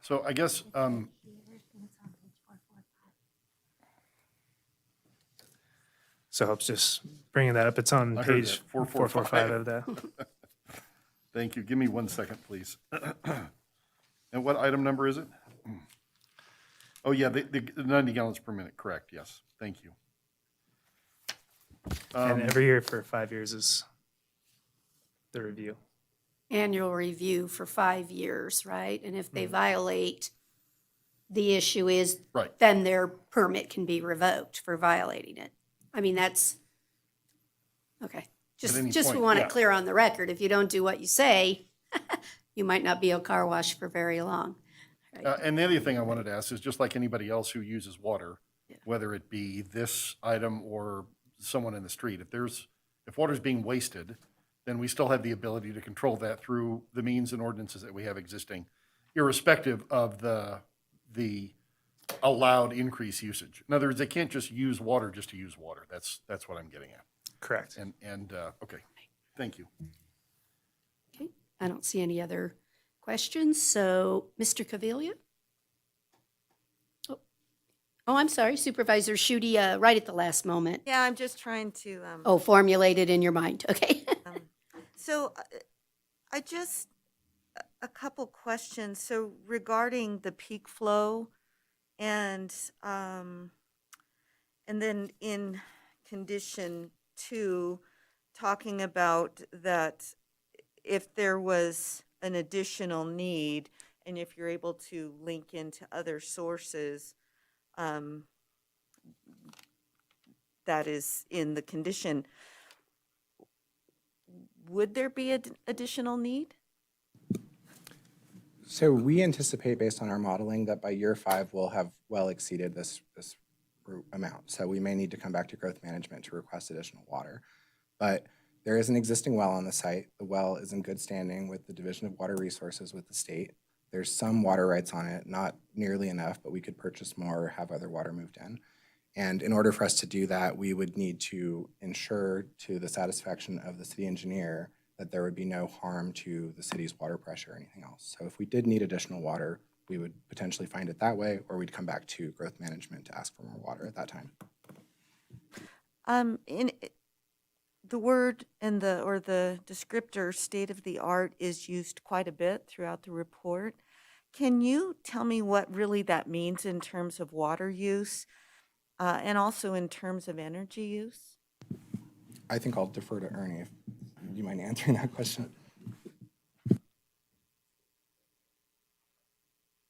So I guess, So helps just bringing that up. It's on I heard page that, 445. 445 of the. thank you. Give me 1 second, please. And what item number is it? Oh, yeah, the 90 gallons per minute, correct, yes. Thank you. And every year for 5 years is the review. Annual review for 5 years, right? And if they violate, the issue is Right. then their permit can be revoked for violating it. I mean, that's, okay. Just any we point, want yeah. it clear on the record. If you don't do what you say, you might not be a car wash for very long. And the other thing I wanted to ask is, just like anybody else who uses water, Yeah. whether it be this item or someone in the street, if water's being wasted, then we still have the ability to control that through the means and ordinances that we have existing, irrespective of the allowed increased usage. In other words, they can't just use water just to use water. That's what I'm getting at. Correct. And okay, thank you. Okay, I don't see any other questions, so Mr. Caviglia? Oh, I'm sorry, Supervisor Schutte, right at the last moment. Yeah, I'm just trying to, Oh, formulate it in your mind, okay? so I just, a couple questions. So regarding the peak flow and then in condition 2, talking about that if there was an additional need and if you're able to link into other sources, that is in the condition. Would there be an additional need? So we anticipate, based on our modeling, that by year 5, we'll have well exceeded this amount. So we may need to come back to growth management to request additional water. But there is an existing well on the site. The well is in good standing with the Division of Water Resources with the state. There's some water rights on it, not nearly enough, but we could purchase more or have other water moved in. And in order for us to do that, we would need to ensure, to the satisfaction of the city engineer, that there would be no harm to the city's water pressure or anything else. So if we did need additional water, we would potentially find it that way, or we'd come back to growth management to ask for more water at that time. In the word and the descriptor state of the art is used quite a bit throughout the report. Can you tell me what really that means in terms of water use and also in terms of energy use? I think I'll defer to Ernie if you mind answering that question.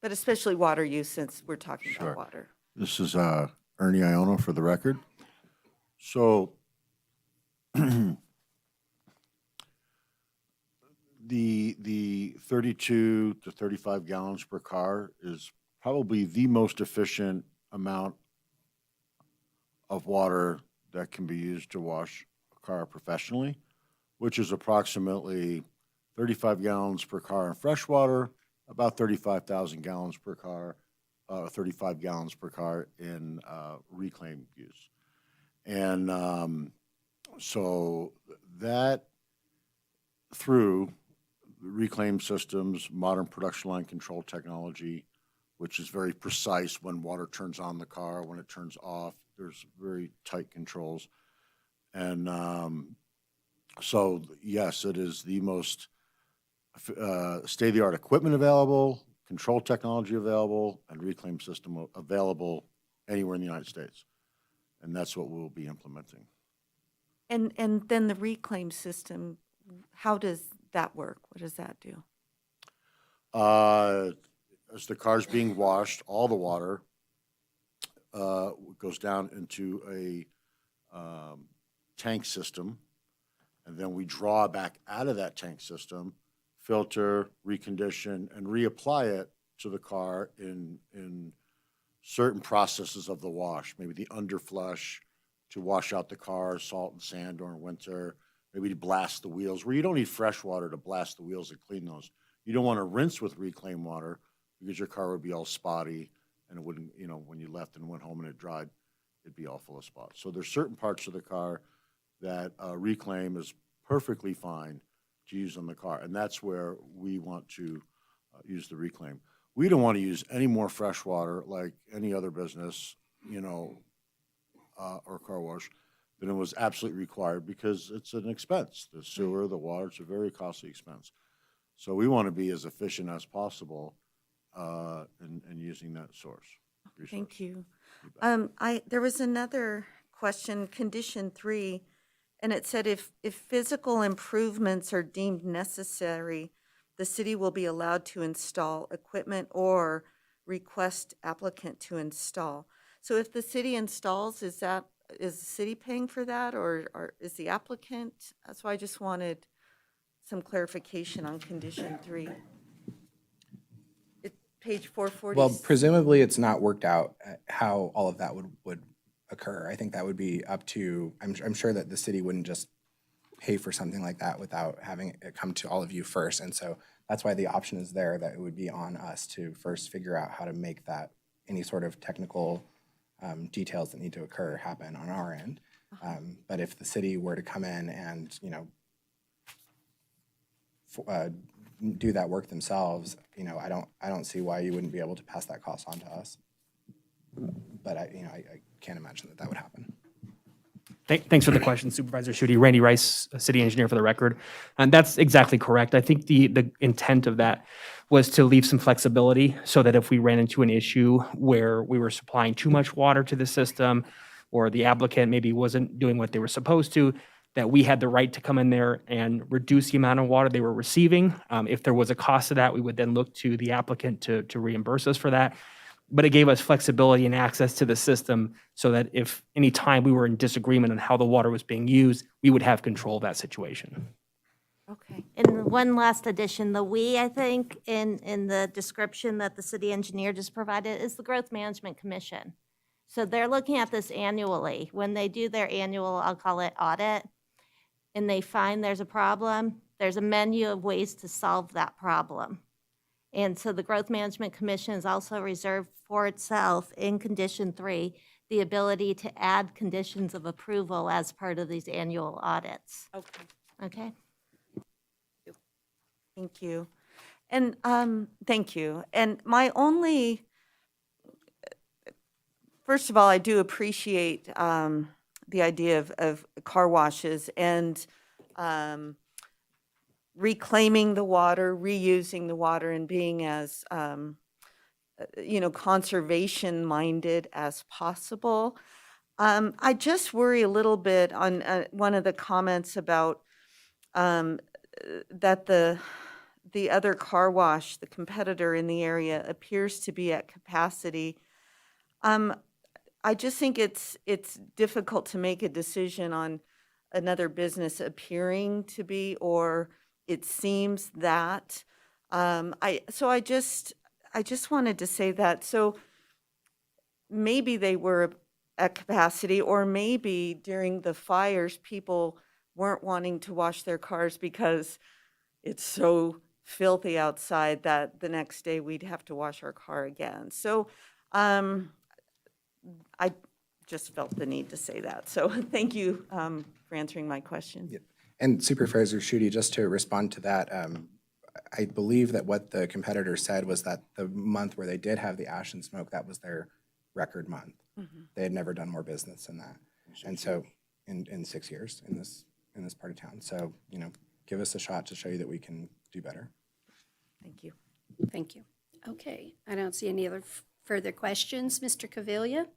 But especially water use, since we're talking Sure. about water. This is Ernie Iono for the record. So The 32 to 35 gallons per car is probably the most efficient amount of water that can be used to wash a car professionally, which is approximately 35 gallons per car in fresh water, about 35,000 gallons per car, 35 gallons per car in reclaim use. And so that through reclaim systems, modern production line control technology, which is very precise when water turns on the car, when it turns off. There's very tight controls. And so, yes, it is the most state-of-the-art equipment available, control technology available, and reclaim system available anywhere in the United States. And that's what we'll be implementing. And then the reclaim system, how does that work? What does that do? As the car's being washed, all the water goes down into a tank system, and then we draw back out of that tank system, filter, recondition, and reapply it to the car in certain processes of the wash, maybe the underflush to wash out the car, salt and sand during winter, maybe to blast the wheels, where you don't need fresh water to blast the wheels and clean those. You don't want to rinse with reclaimed water because your car would be all spotty and it wouldn't, when you left and went home and it dried, it'd be all full of spots. So there's certain parts of the car that reclaim is perfectly fine to use on the car, and that's where we want to use the reclaim. We don't want to use any more fresh water like any other business, or car wash than it was absolutely required because it's an expense. The sewer, the water, it's a very costly expense. So we want to be as efficient as possible in using that source. Resource. Thank you. There was another question, condition 3, and it said if physical improvements are deemed necessary, the city will be allowed to install equipment or request applicant to install. So if the city installs, is the city paying for that, or is the applicant? That's why I just wanted some clarification on condition 3. Page 440. Well, presumably it's not worked out how all of that would occur. I think that would be up to, I'm sure that the city wouldn't just pay for something like that without having it come to all of you first. And so that's why the option is there, that it would be on us to first figure out how to make that, any sort of technical details that need to occur happen on our end. But if the city were to come in and, do that work themselves, I don't see why you wouldn't be able to pass that cost on to us. But I can't imagine that would happen. Thanks for the question, Supervisor Schutte. Randy Rice, city engineer for the record. And that's exactly correct. I think the intent of that was to leave some flexibility so that if we ran into an issue where we were supplying too much water to the system or the applicant maybe wasn't doing what they were supposed to, that we had the right to come in there and reduce the amount of water they were receiving. If there was a cost to that, we would then look to the applicant to reimburse us for that. But it gave us flexibility and access to the system so that if any time we were in disagreement on how the water was being used, we would have control of that situation. Okay. And one last addition, the "we," I think, in the description that the city engineer just provided is the Growth Management Commission. So they're looking at this annually. When they do their annual, I'll call it audit, and they find there's a problem, there's a menu of ways to solve that problem. And so the Growth Management Commission is also reserved for itself in condition 3, the ability to add conditions of approval as part of these annual audits. Okay. Okay? Thank you. And thank you. And my only, first of all, I do appreciate the idea of car washes and reclaiming the water, reusing the water, and being as, conservation-minded as possible. I just worry a little bit on one of the comments about that the other car wash, the competitor in the area, appears to be at capacity. I just think it's difficult to make a decision on another business appearing to be or it seems that, I just wanted to say that, so maybe they were at capacity, or maybe during the fires, people weren't wanting to wash their cars because it's so filthy outside that the next day we'd have to wash our car again. So I just felt the need to say that. So thank you for answering my question. Yeah. And Supervisor Schutte, just to respond to that, I believe that what the competitor said was that the month where they did have the ash and smoke, that was their record month. They had never done more business than that. And so, in 6 years in this part of town. So, give us a shot to show you that we can do better. Thank you. Thank you. Okay, I don't see any other further questions. Mr. Caviglia?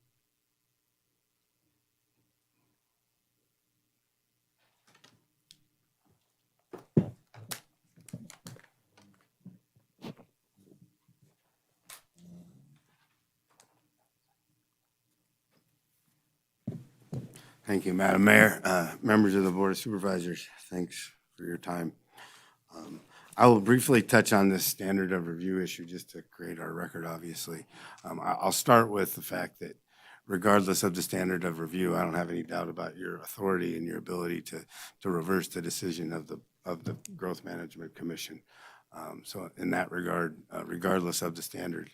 Thank you, Madam Mayor. Members of the Board of Supervisors, thanks for your time. I will briefly touch on this standard of review issue just to create our record, obviously. I'll start with the fact that regardless of the standard of review, I don't have any doubt about your authority and your ability to reverse the decision of the Growth Management Commission. So in that regard, regardless of the standard,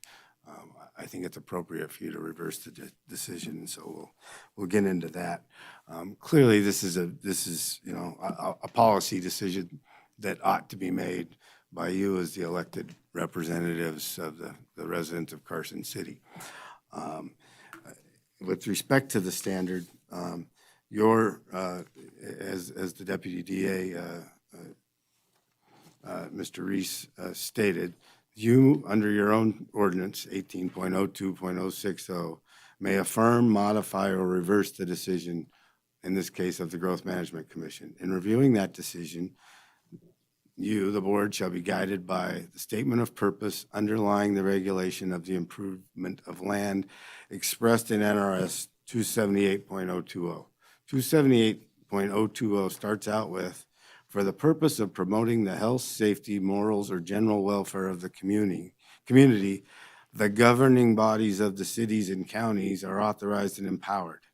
I think it's appropriate for you to reverse the decision, so we'll get into that. Clearly, this is a policy decision that ought to be made by you as the elected representatives of the residents of Carson City. With respect to the standard, your as the Deputy DA, Mr. Reese stated, you, under your own ordinance, 18.02.060, may affirm, modify, or reverse the decision, in this case of the Growth Management Commission. In reviewing that decision, you, the board, shall be guided by the statement of purpose underlying the regulation of the improvement of land expressed in NRS 278.020. 278.020 starts out with, for the purpose of promoting the health, safety, morals, or general welfare of the community, the governing bodies of the cities and counties are authorized and empowered.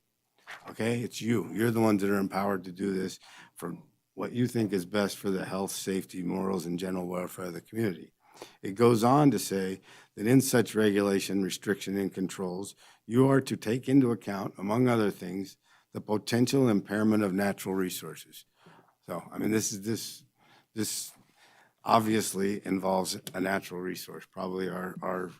Okay, it's you. You're the ones that are empowered to do this for what you think is best for the health, safety, morals, and general welfare of the community. It goes on to say that in such regulation, restriction, and controls, you are to take into account, among other things, the potential impairment of natural resources. So, I mean, this obviously involves a natural resource, probably our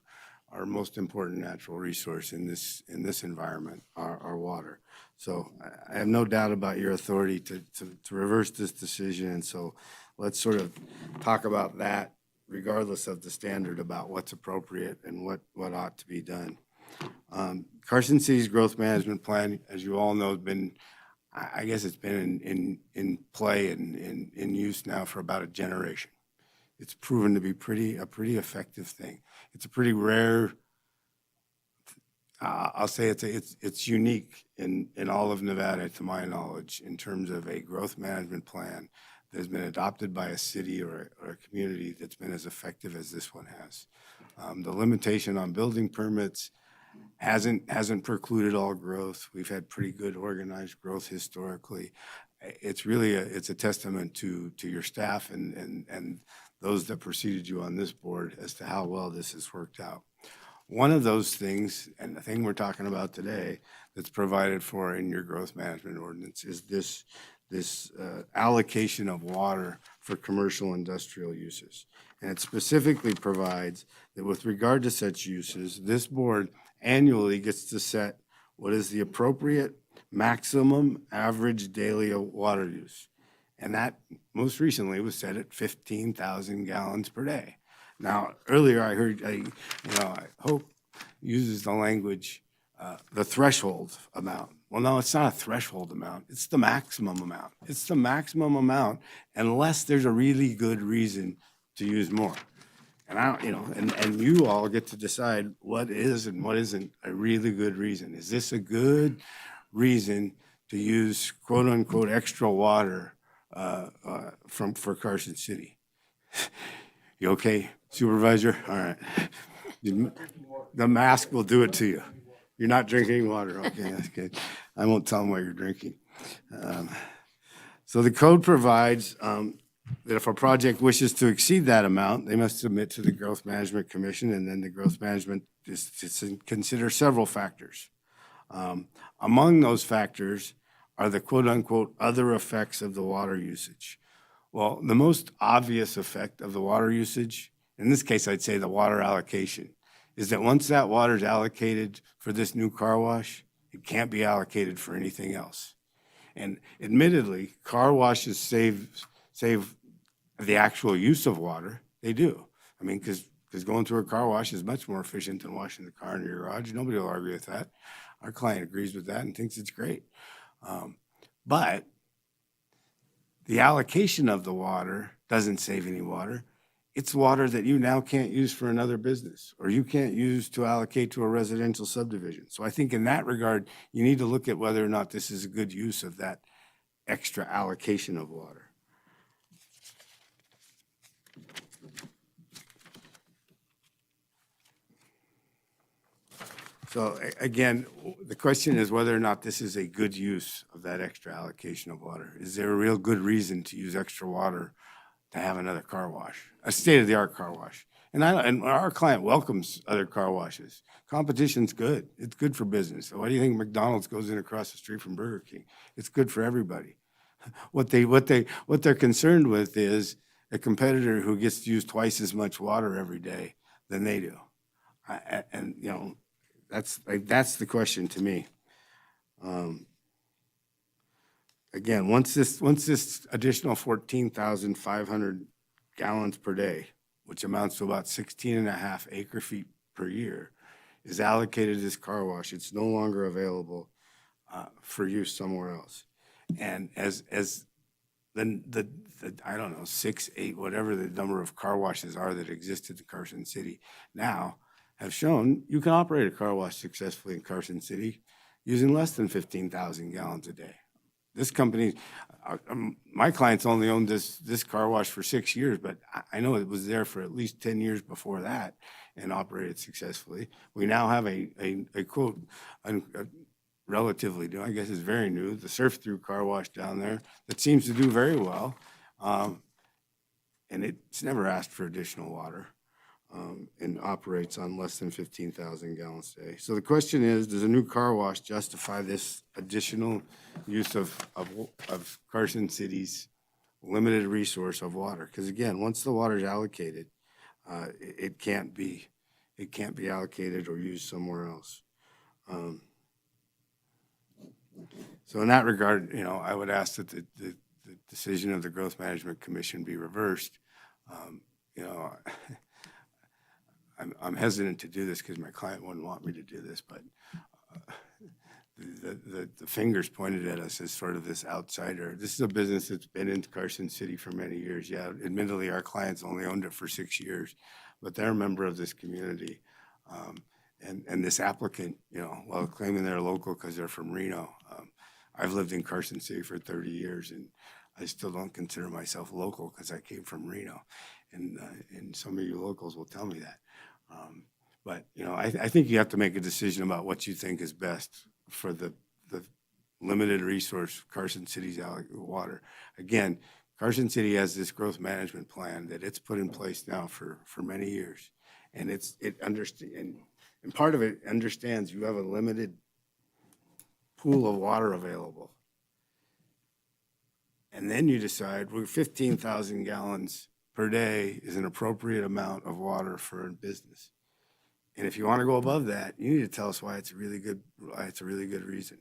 most important natural resource in this environment, our water. So I have no doubt about your authority to reverse this decision, and so let's sort of talk about that regardless of the standard about what's appropriate and what ought to be done. Carson City's growth management plan, as you all know, has been, I guess it's been in play and in use now for about a generation. It's proven to be a pretty effective thing. It's a pretty rare, I'll say it's unique in all of Nevada, to my knowledge, in terms of a growth management plan that has been adopted by a city or a community that's been as effective as this one has. The limitation on building permits hasn't precluded all growth. We've had pretty good organized growth historically. It's really it's a testament to your staff and those that preceded you on this board as to how well this has worked out. One of those things, and the thing we're talking about today, that's provided for in your growth management ordinance is this allocation of water for commercial industrial uses. And it specifically provides that with regard to such uses, this board annually gets to set what is the appropriate maximum average daily water use. And that most recently was set at 15,000 gallons per day. Now, earlier I heard, I hope uses the language, the threshold amount. Well, no, it's not a threshold amount. It's the maximum amount. It's the maximum amount unless there's a really good reason to use more. And and you all get to decide what is and what isn't a really good reason. Is this a good reason to use quote unquote extra water for Carson City. You okay, Supervisor? All right. The mask will do it to you. You're not drinking water, okay, that's good. I won't tell them what you're drinking. So the code provides that if a project wishes to exceed that amount, they must submit to the Growth Management Commission, and then the Growth Management is to consider several factors. Among those factors are the quote-unquote other effects of the water usage. Well, the most obvious effect of the water usage, in this case, I'd say the water allocation, is that once that water is allocated for this new car wash, it can't be allocated for anything else. And admittedly, car washes save the actual use of water. They do. I mean, because going through a car wash is much more efficient than washing the car in your garage. Nobody will argue with that. Our client agrees with that and thinks it's great. But the allocation of the water doesn't save any water. It's water that you now can't use for another business, or you can't use to allocate to a residential subdivision. So I think in that regard, you need to look at whether or not this is a good use of that extra allocation of water. So again, the question is whether or not this is a good use of that extra allocation of water. Is there a real good reason to use extra water to have another car wash, a state-of-the-art car wash? And our client welcomes other car washes. Competition's good. It's good for business. So why do you think McDonald's goes in across the street from Burger King? It's good for everybody. What they're concerned with is a competitor who gets to use twice as much water every day than they do. And you know, that's the question to me. Again, once this additional 14,500 gallons per day, which amounts to about 16 and a half acre feet per year, is allocated to this car wash, it's no longer available for use somewhere else. And as then the I don't know, 6, 8, whatever the number of car washes are that exist in Carson City now, have shown you can operate a car wash successfully in Carson City using less than 15,000 gallons a day. This company, my clients only owned this car wash for 6 years, but I know it was there for at least 10 years before that and operated successfully. We now have a quote, a relatively new, I guess it's very new, the surf-through car wash down there that seems to do very well. And it's never asked for additional water. And operates on less than 15,000 gallons a day. So the question is, does a new car wash justify this additional use of Carson City's limited resource of water? Because again, once the water is allocated, it can't be allocated or used somewhere else. So in that regard, you know, I would ask that the decision of the Growth Management Commission be reversed. You know, I'm hesitant to do this because my client wouldn't want me to do this, but the fingers pointed at us as sort of this outsider. This is a business that's been in Carson City for many years. Yeah, admittedly, our clients only owned it for 6 years, but they're a member of this community. And this applicant, you know, while claiming they're local because they're from Reno, I've lived in Carson City for 30 years, and I still don't consider myself local because I came from Reno. And some of you locals will tell me that. But, you know, I think you have to make a decision about what you think is best for the limited resource Carson City's water. Again, Carson City has this growth management plan that it's put in place now for many years. And and part of it understands you have a limited pool of water available. And then you decide, well, 15,000 gallons per day is an appropriate amount of water for a business. And if you want to go above that, you need to tell us why it's a really good reason.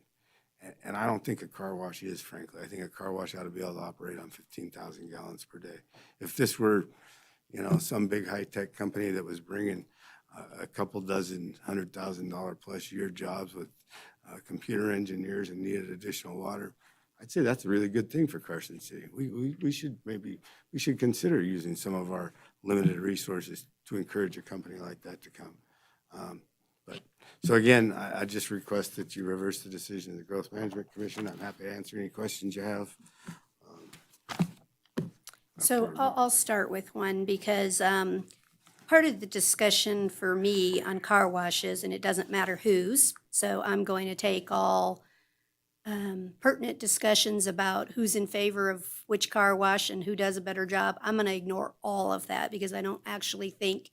And I don't think a car wash is, frankly. I think a car wash ought to be able to operate on 15,000 gallons per day. If this were, you know, some big high-tech company that was bringing a couple dozen $100,000 plus year jobs with computer engineers and needed additional water, I'd say that's a really good thing for Carson City. We should consider using some of our limited resources to encourage a company like that to come. So again, I just request that you reverse the decision of the Growth Management Commission. I'm happy to answer any questions you have. So I'll start with one because part of the discussion for me on car washes, and it doesn't matter whose, so I'm going to take all pertinent discussions about who's in favor of which car wash and who does a better job. I'm going to ignore all of that because I don't actually think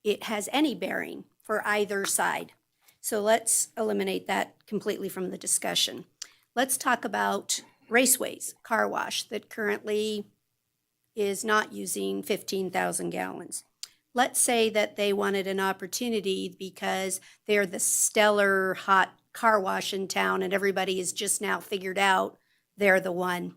it has any bearing for either side. So let's eliminate that completely from the discussion. Let's talk about Raceways car wash that currently is not using 15,000 gallons. Let's say that they wanted an opportunity because they're the stellar hot car wash in town and everybody has just now figured out they're the one.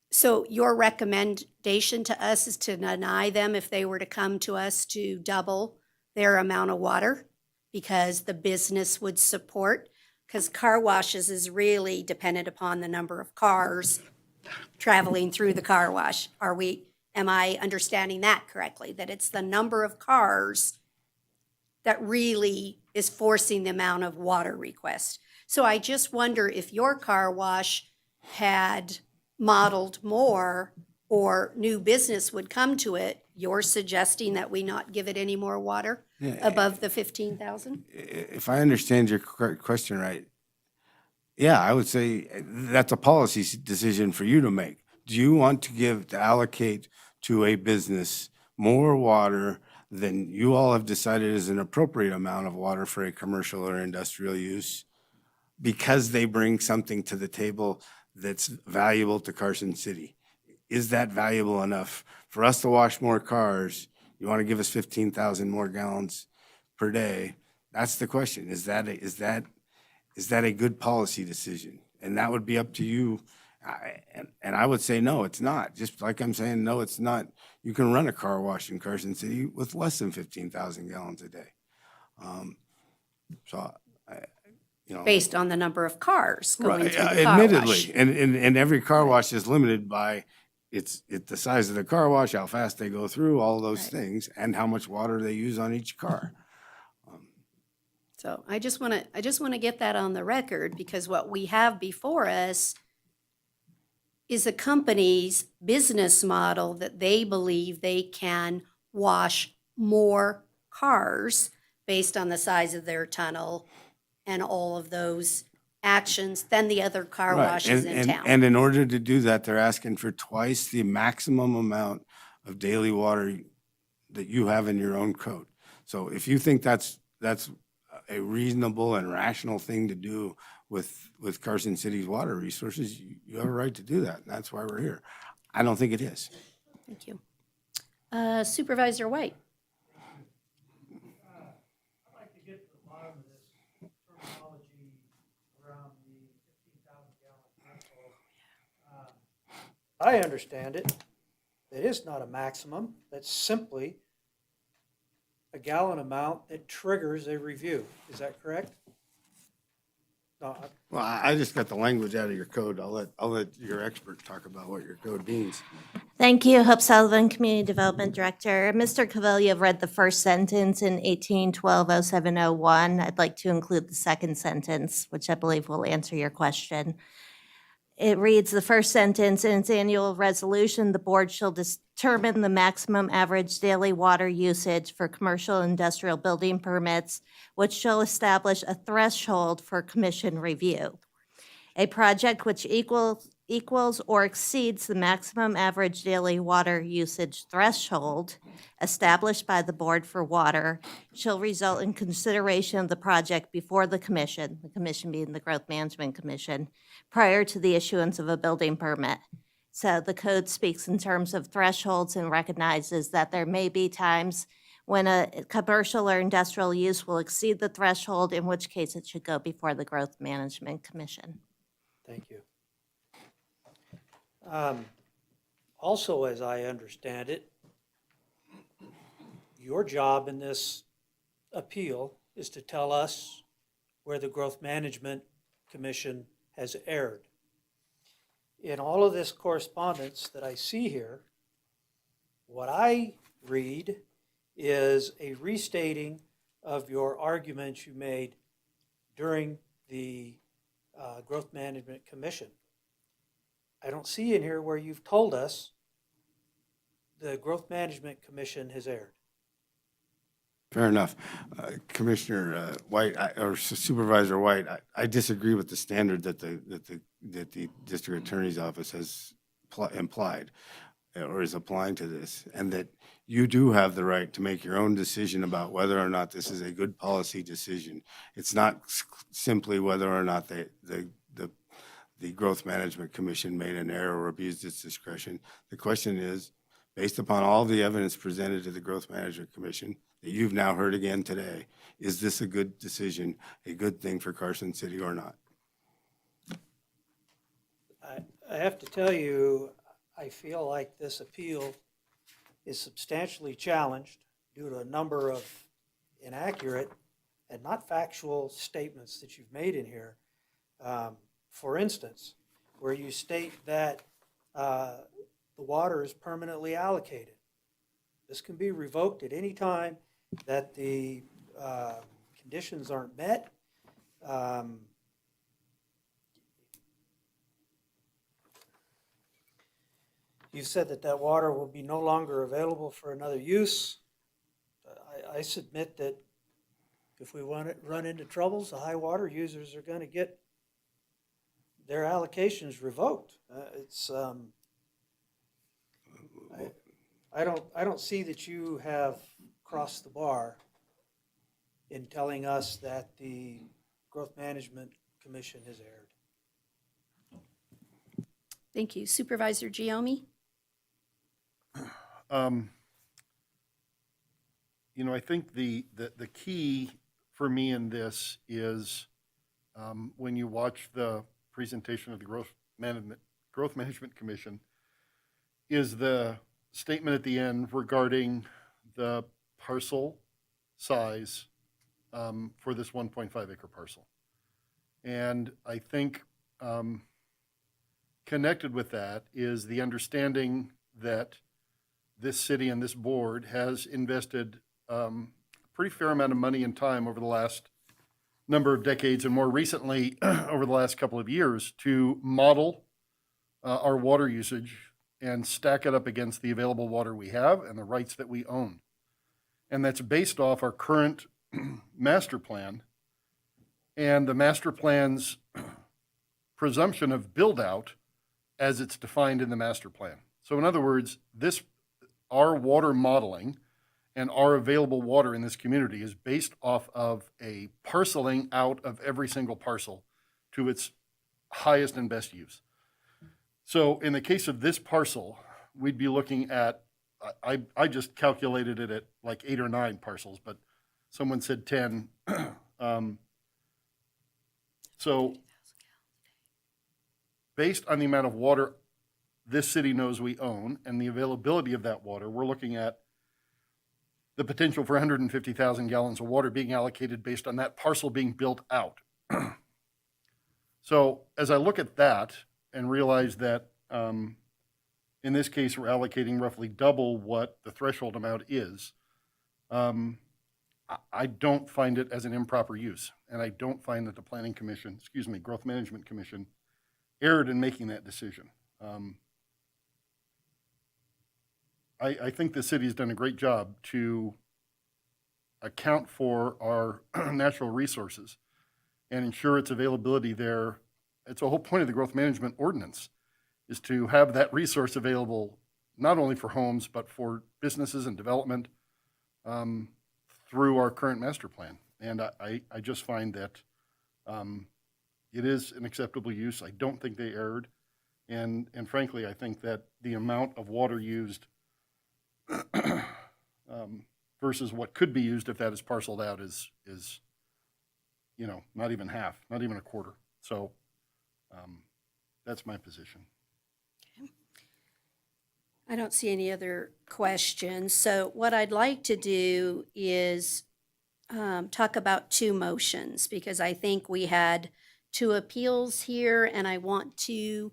So your recommendation to us is to deny them if they were to come to us to double their amount of water because the business would support? Because car washes is really dependent upon the number of cars traveling through the car wash. Am I understanding that correctly? That it's the number of cars that really is forcing the amount of water request. So I just wonder if your car wash had modeled more or new business would come to it, you're suggesting that we not give it any more water above the 15,000? If I understand your question right, yeah, I would say that's a policy decision for you to make. Do you want to allocate to a business more water than you all have decided is an appropriate amount of water for a commercial or industrial use because they bring something to the table that's valuable to Carson City? Is that valuable enough for us to wash more cars? You want to give us 15,000 more gallons per day? That's the question. Is that a good policy decision? And that would be up to you. And I would say, no, it's not. Just like I'm saying, no, it's not. You can run a car wash in Carson City with less than 15,000 gallons a day. Based on the number of cars going Right, through the car wash. admittedly, and every car wash is limited by it's the size of the car wash, how fast they go through, all those Right. things, and how much water they use on each car. So I just want to get that on the record because what we have before us is a company's business model that they believe they can wash more cars based on the size of their tunnel and all of those actions than the other car Right, washes in town. And in order to do that, they're asking for twice the maximum amount of daily water that you have in your own code. So if you think that's a reasonable and rational thing to do with Carson City's water resources, you have a right to do that, and that's why we're here. I don't think it is. Thank you. Supervisor White. I'd like to get to the bottom of this terminology around the 15,000 gallon threshold. I understand it. It is not a maximum. That's simply a gallon amount that triggers a review. Is that correct? No, Well, I just got the language out of your code. I'll let your expert talk about what your code means. Thank you, Hope Sullivan, Community Development Director. Mr. Cavilla, you've read the first sentence in 1812-0701. I'd like to include the second sentence, which I believe will answer your question. It reads, the first sentence, in its annual resolution, the board shall determine the maximum average daily water usage for commercial and industrial building permits, which shall establish a threshold for commission review. A project which equals or exceeds the maximum average daily water usage threshold established by the Board for Water shall result in consideration of the project before the commission being the Growth Management Commission, prior to the issuance of a building permit. So the code speaks in terms of thresholds and recognizes that there may be times when a commercial or industrial use will exceed the threshold, in which case it should go before the Growth Management Commission. thank you. Also, as I understand it, your job in this appeal is to tell us where the Growth Management Commission has erred. In all of this correspondence that I see here, what I read is a restating of your arguments you made during the Growth Management Commission. I don't see in here where you've told us the Growth Management Commission has erred. Fair enough. Commissioner White, or Supervisor White, I disagree with the standard that the district attorney's office has implied or is applying to this, and that you do have the right to make your own decision about whether or not this is a good policy decision. It's not simply whether or not the Growth Management Commission made an error or abused its discretion. The question is, based upon all the evidence presented to the Growth Management Commission that you've now heard again today, is this a good decision, a good thing for Carson City or not? I have to tell you, I feel like this appeal is substantially challenged due to a number of inaccurate and not factual statements that you've made in here. For instance, where you state that the water is permanently allocated. This can be revoked at any time that the conditions aren't met. You said that that water will be no longer available for another use. I submit that if we run into troubles, the high water users are going to get their allocations revoked. I don't see that you have crossed the bar in telling us that the Growth Management Commission has erred. Thank you. Supervisor Giomi? I think the key for me in this is when you watch the presentation of the Growth Management Commission, is the statement at the end regarding the parcel size for this 1.5 acre parcel. And I think connected with that is the understanding that this city and this board has invested a pretty fair amount of money and time over the last number of decades, and more recently over the last couple of years, to model our water usage and stack it up against the available water we have and the rights that we own. And that's based off our current master plan and the master plan's presumption of build out as it's defined in the master plan. So in other words, our water modeling and our available water in this community is based off of a parceling out of every single parcel to its highest and best use. So in the case of this parcel, we'd be looking at, I just calculated it at like 8 or 9 parcels, but someone said 10. So based on the amount of water this city knows we own and the availability of that water, we're looking at the potential for 150,000 gallons of water being allocated based on that parcel being built out. So as I look at that and realize that in this case we're allocating roughly double what the threshold amount is, I don't find it as an improper use. And I don't find that the Growth Management Commission erred in making that decision. I think the city has done a great job to account for our natural resources and ensure its availability there. It's a whole point of the growth management ordinance, is to have that resource available not only for homes, but for businesses and development through our current master plan. And I just find that it is an acceptable use. I don't think they erred. And frankly, I think that the amount of water used versus what could be used if that is parceled out is not even half, not even a quarter. So that's my position. I don't see any other questions. So what I'd like to do is talk about 2 motions, because I think we had 2 appeals here, and I want to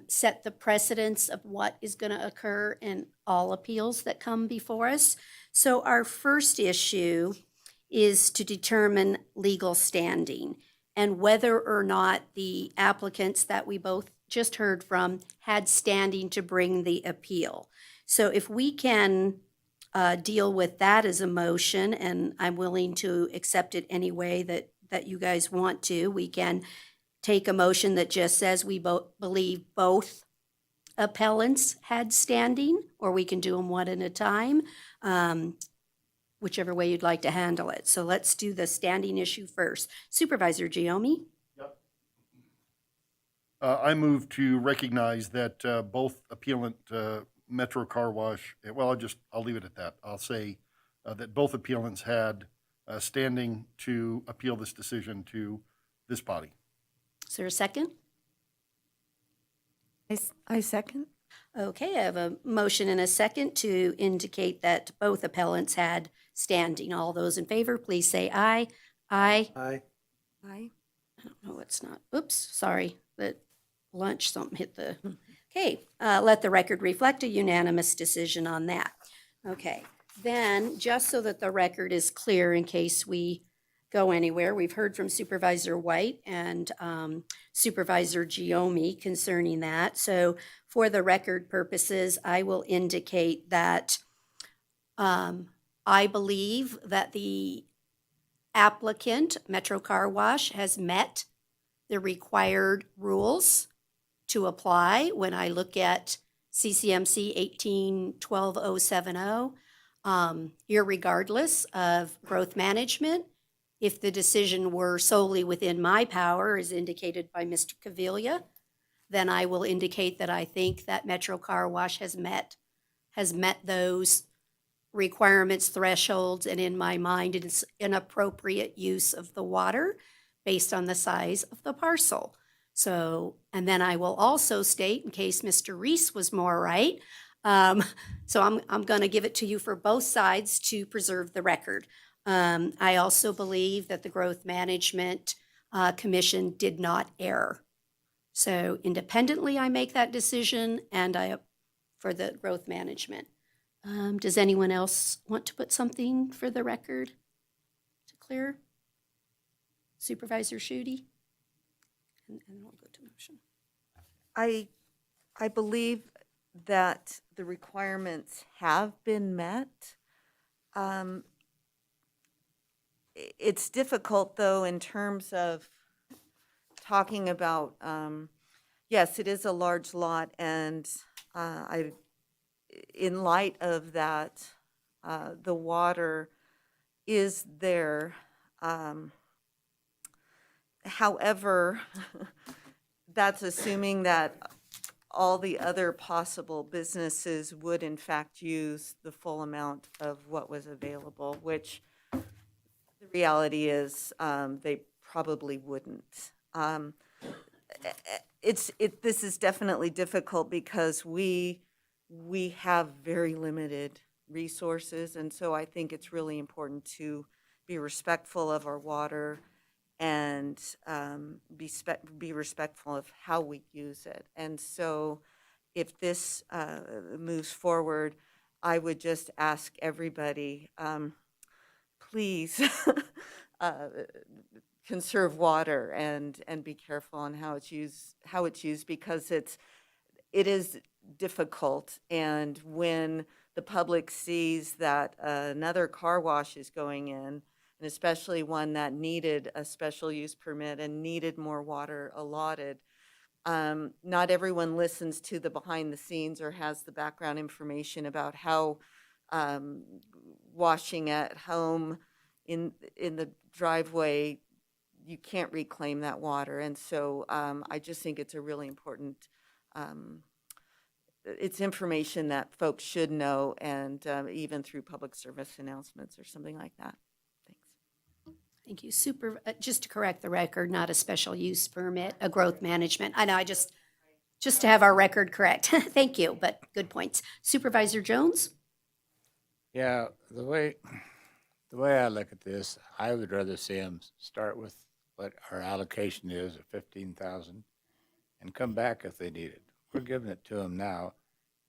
set the precedence of what is going to occur in all appeals that come before us. So our first issue is to determine legal standing and whether or not the applicants that we both just heard from had standing to bring the appeal. So if we can deal with that as a motion, and I'm willing to accept it any way that you guys want to, we can take a motion that just says we believe both appellants had standing, or we can do them one at a time, whichever way you'd like to handle it. So let's do the standing issue first. Supervisor Giomi? I move to recognize that both appellant Metro Car Wash, well, I'll leave it at that. I'll say that both appellants had standing to appeal this decision to this body. Is there a second? I second. Okay, I have a motion and a second to indicate that both appellants had standing. All those in favor, please say aye. Aye. Aye. Aye. No, it's not. Oops, sorry. At lunch, something hit the, okay. Let the record reflect a unanimous decision on that. Okay, then, just so that the record is clear in case we go anywhere, we've heard from Supervisor White and Supervisor Giomi concerning that. So for the record purposes, I will indicate that I believe that the applicant, Metro Car Wash, has met the required rules to apply when I look at CCMC 1812070. Irregardless of growth management, if the decision were solely within my power, as indicated by Mr. Caviglia, then I will indicate that I think that Metro Car Wash has met those requirements, thresholds, and in my mind, it's an appropriate use of the water based on the size of the parcel. So, and then I will also state, in case Mr. Reese was more right, so I'm going to give it to you for both sides to preserve the record. I also believe that the Growth Management Commission did not err. So independently, I make that decision, and for the growth management. Does anyone else want to put something for the record to clear? Supervisor Schutte? And we'll go to motion. I believe that the requirements have been met. It's difficult, though, in terms of talking about, yes, it is a large lot, and in light of that, the water is there. However, that's assuming that all the other possible businesses would in fact use the full amount of what was available, which the reality is they probably wouldn't. This is definitely difficult because we have very limited resources, and so I think it's really important to be respectful of our water and be respectful of how we use it. And so if this moves forward, I would just ask everybody, please conserve water and be careful on how it's used because it is difficult. And when the public sees that another car wash is going in, and especially one that needed a special use permit and needed more water allotted, not everyone listens to the behind the scenes or has the background information about how washing at home in the driveway, you can't reclaim that water. And so I just think it's a really important, it's information that folks should know, and even through public service announcements or something like that. Thank you. Just to correct the record, not a special use permit, a growth management. I know, just to have our record correct. Thank you, but good points. Supervisor Jones? Yeah, the way I look at this, I would rather see them start with what our allocation is of 15,000 and come back if they need it. We're giving it to them now,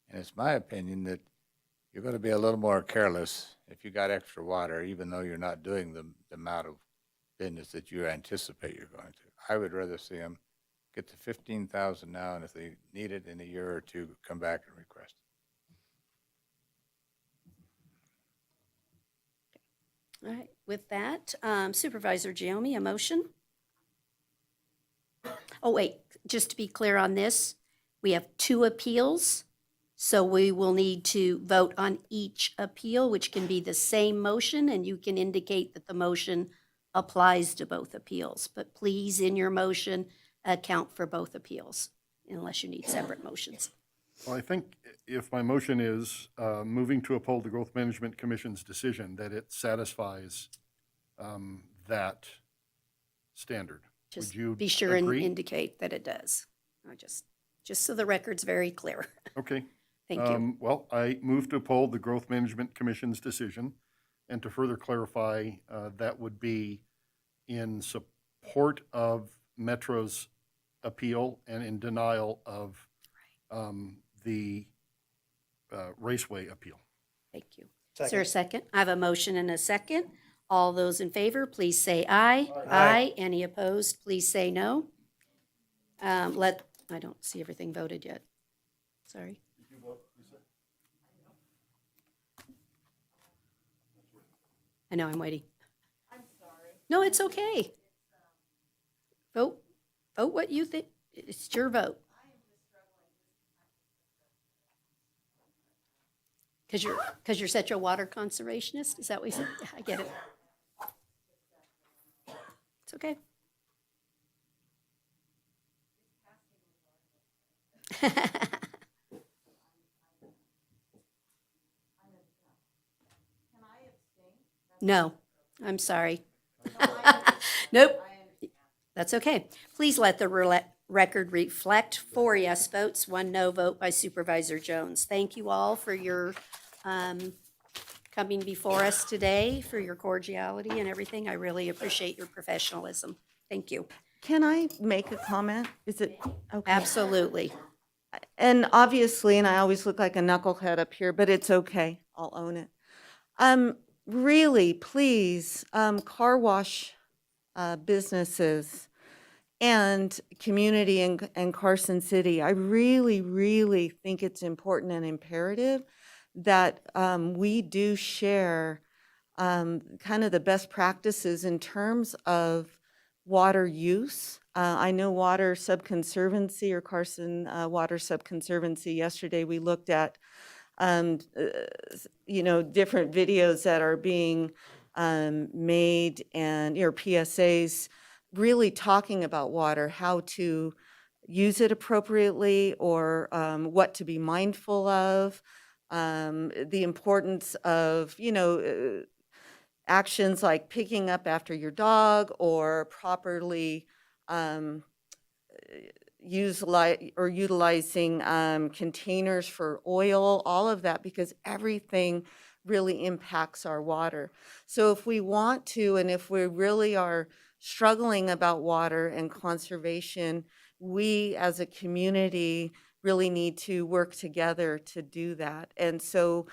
and it's my opinion that you're going to be a little more careless if you got extra water, even though you're not doing the amount of business that you anticipate you're going to. I would rather see them get the 15,000 now, and if they need it in a year or two, come back and request it. All right, with that, Supervisor Giomi, a motion? Oh, wait, just to be clear on this, we have 2 appeals, so we will need to vote on each appeal, which can be the same motion, and you can indicate that the motion applies to both appeals. But please, in your motion, account for both appeals, unless you need separate motions. Well, I think if my motion is moving to uphold the Growth Management Commission's decision, that it satisfies that standard. Just Would you be sure and agree? indicate that it does. I just so the record's very clear. Okay. Thank you. Well, I move to uphold the Growth Management Commission's decision. And to further clarify, that would be in support of Metro's appeal and in denial of the Raceway appeal. Thank you. Is there a Second. second? I have a motion and a second. All those in favor, please say aye. Aye. Any opposed, please say no. I don't see everything voted yet. Sorry. I know, I'm waiting. I'm sorry. No, it's okay. Vote what you think. It's your vote. Because you're such a water conservationist? Is that what you said? Yeah, I get it. It's okay. No, I'm sorry. Nope. That's okay. Please let the record reflect 4 yes votes, 1 no vote by Supervisor Jones. Thank you all for your coming before us today, for your cordiality and everything. I really appreciate your professionalism. Thank you. Can I make a comment? Is it, okay? Absolutely. And obviously, and I always look like a knucklehead up here, but it's okay. I'll own it. Really, please, car wash businesses and community in Carson City, I really, really think it's important and imperative that we do share kind of the best practices in terms of water use. I know Water Subconservancy or Carson Water Subconservancy, yesterday we looked at different videos that are being made and, PSAs really talking about water, how to use it appropriately or what to be mindful of, the importance of, actions like picking up after your dog or properly utilizing containers for oil, all of that, because everything really impacts our water. So if we want to, and if we really are struggling about water and conservation, we as a community really need to work together to do that. And so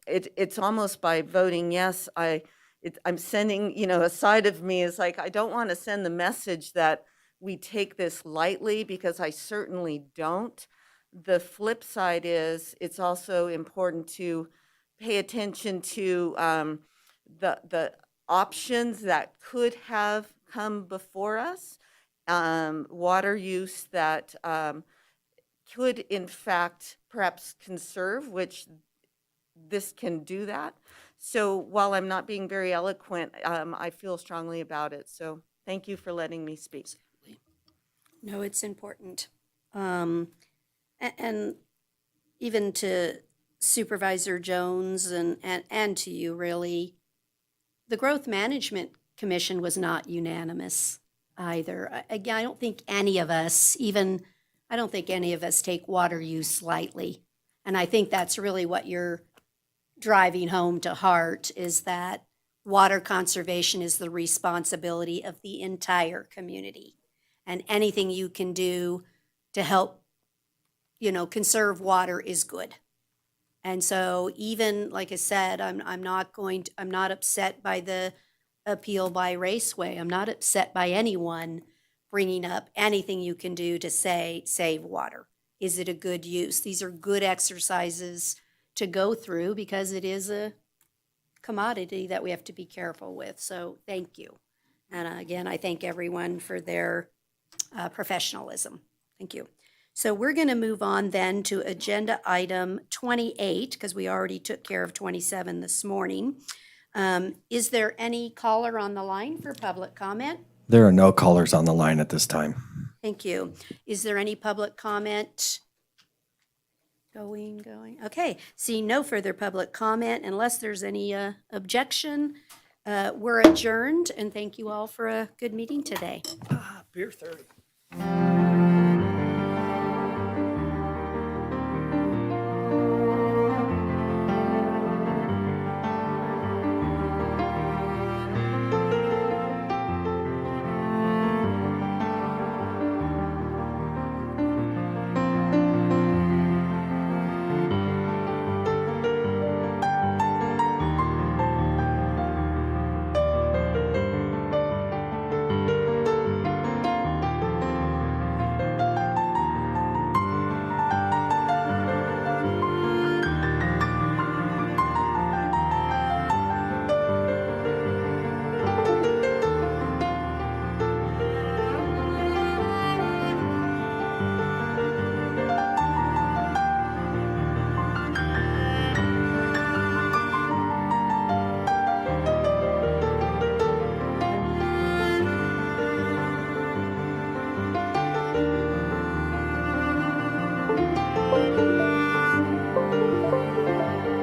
it's almost by voting yes, I'm sending, a side of me is like, I don't want to send the message that we take this lightly, because I certainly don't. The flip side is it's also important to pay attention to the options that could have come before us, water use that could in fact perhaps conserve, which this can do that. So while I'm not being very eloquent, I feel strongly about it. So thank you for letting me speak. No, it's important. And even to Supervisor Jones and to you, really, the Growth Management Commission was not unanimous either. Again, I don't think any of us take water use lightly. And I think that's really what you're driving home to heart, is that water conservation is the responsibility of the entire community. And anything you can do to help, conserve water is good. And so even, like I said, I'm not upset by the appeal by Raceway. I'm not upset by anyone bringing up anything you can do to say, save water. Is it a good use? These are good exercises to go through, because it is a commodity that we have to be careful with. So thank you. And again, I thank everyone for their professionalism. Thank you. So we're going to move on then to agenda item 28, because we already took care of 27 this morning. Is there any caller on the line for public comment? There are no callers on the line at this time. Thank you. Is there any public comment? Going. Okay, seeing no further public comment, unless there's any objection, we're adjourned, and thank you all for a good meeting today. Beer 30.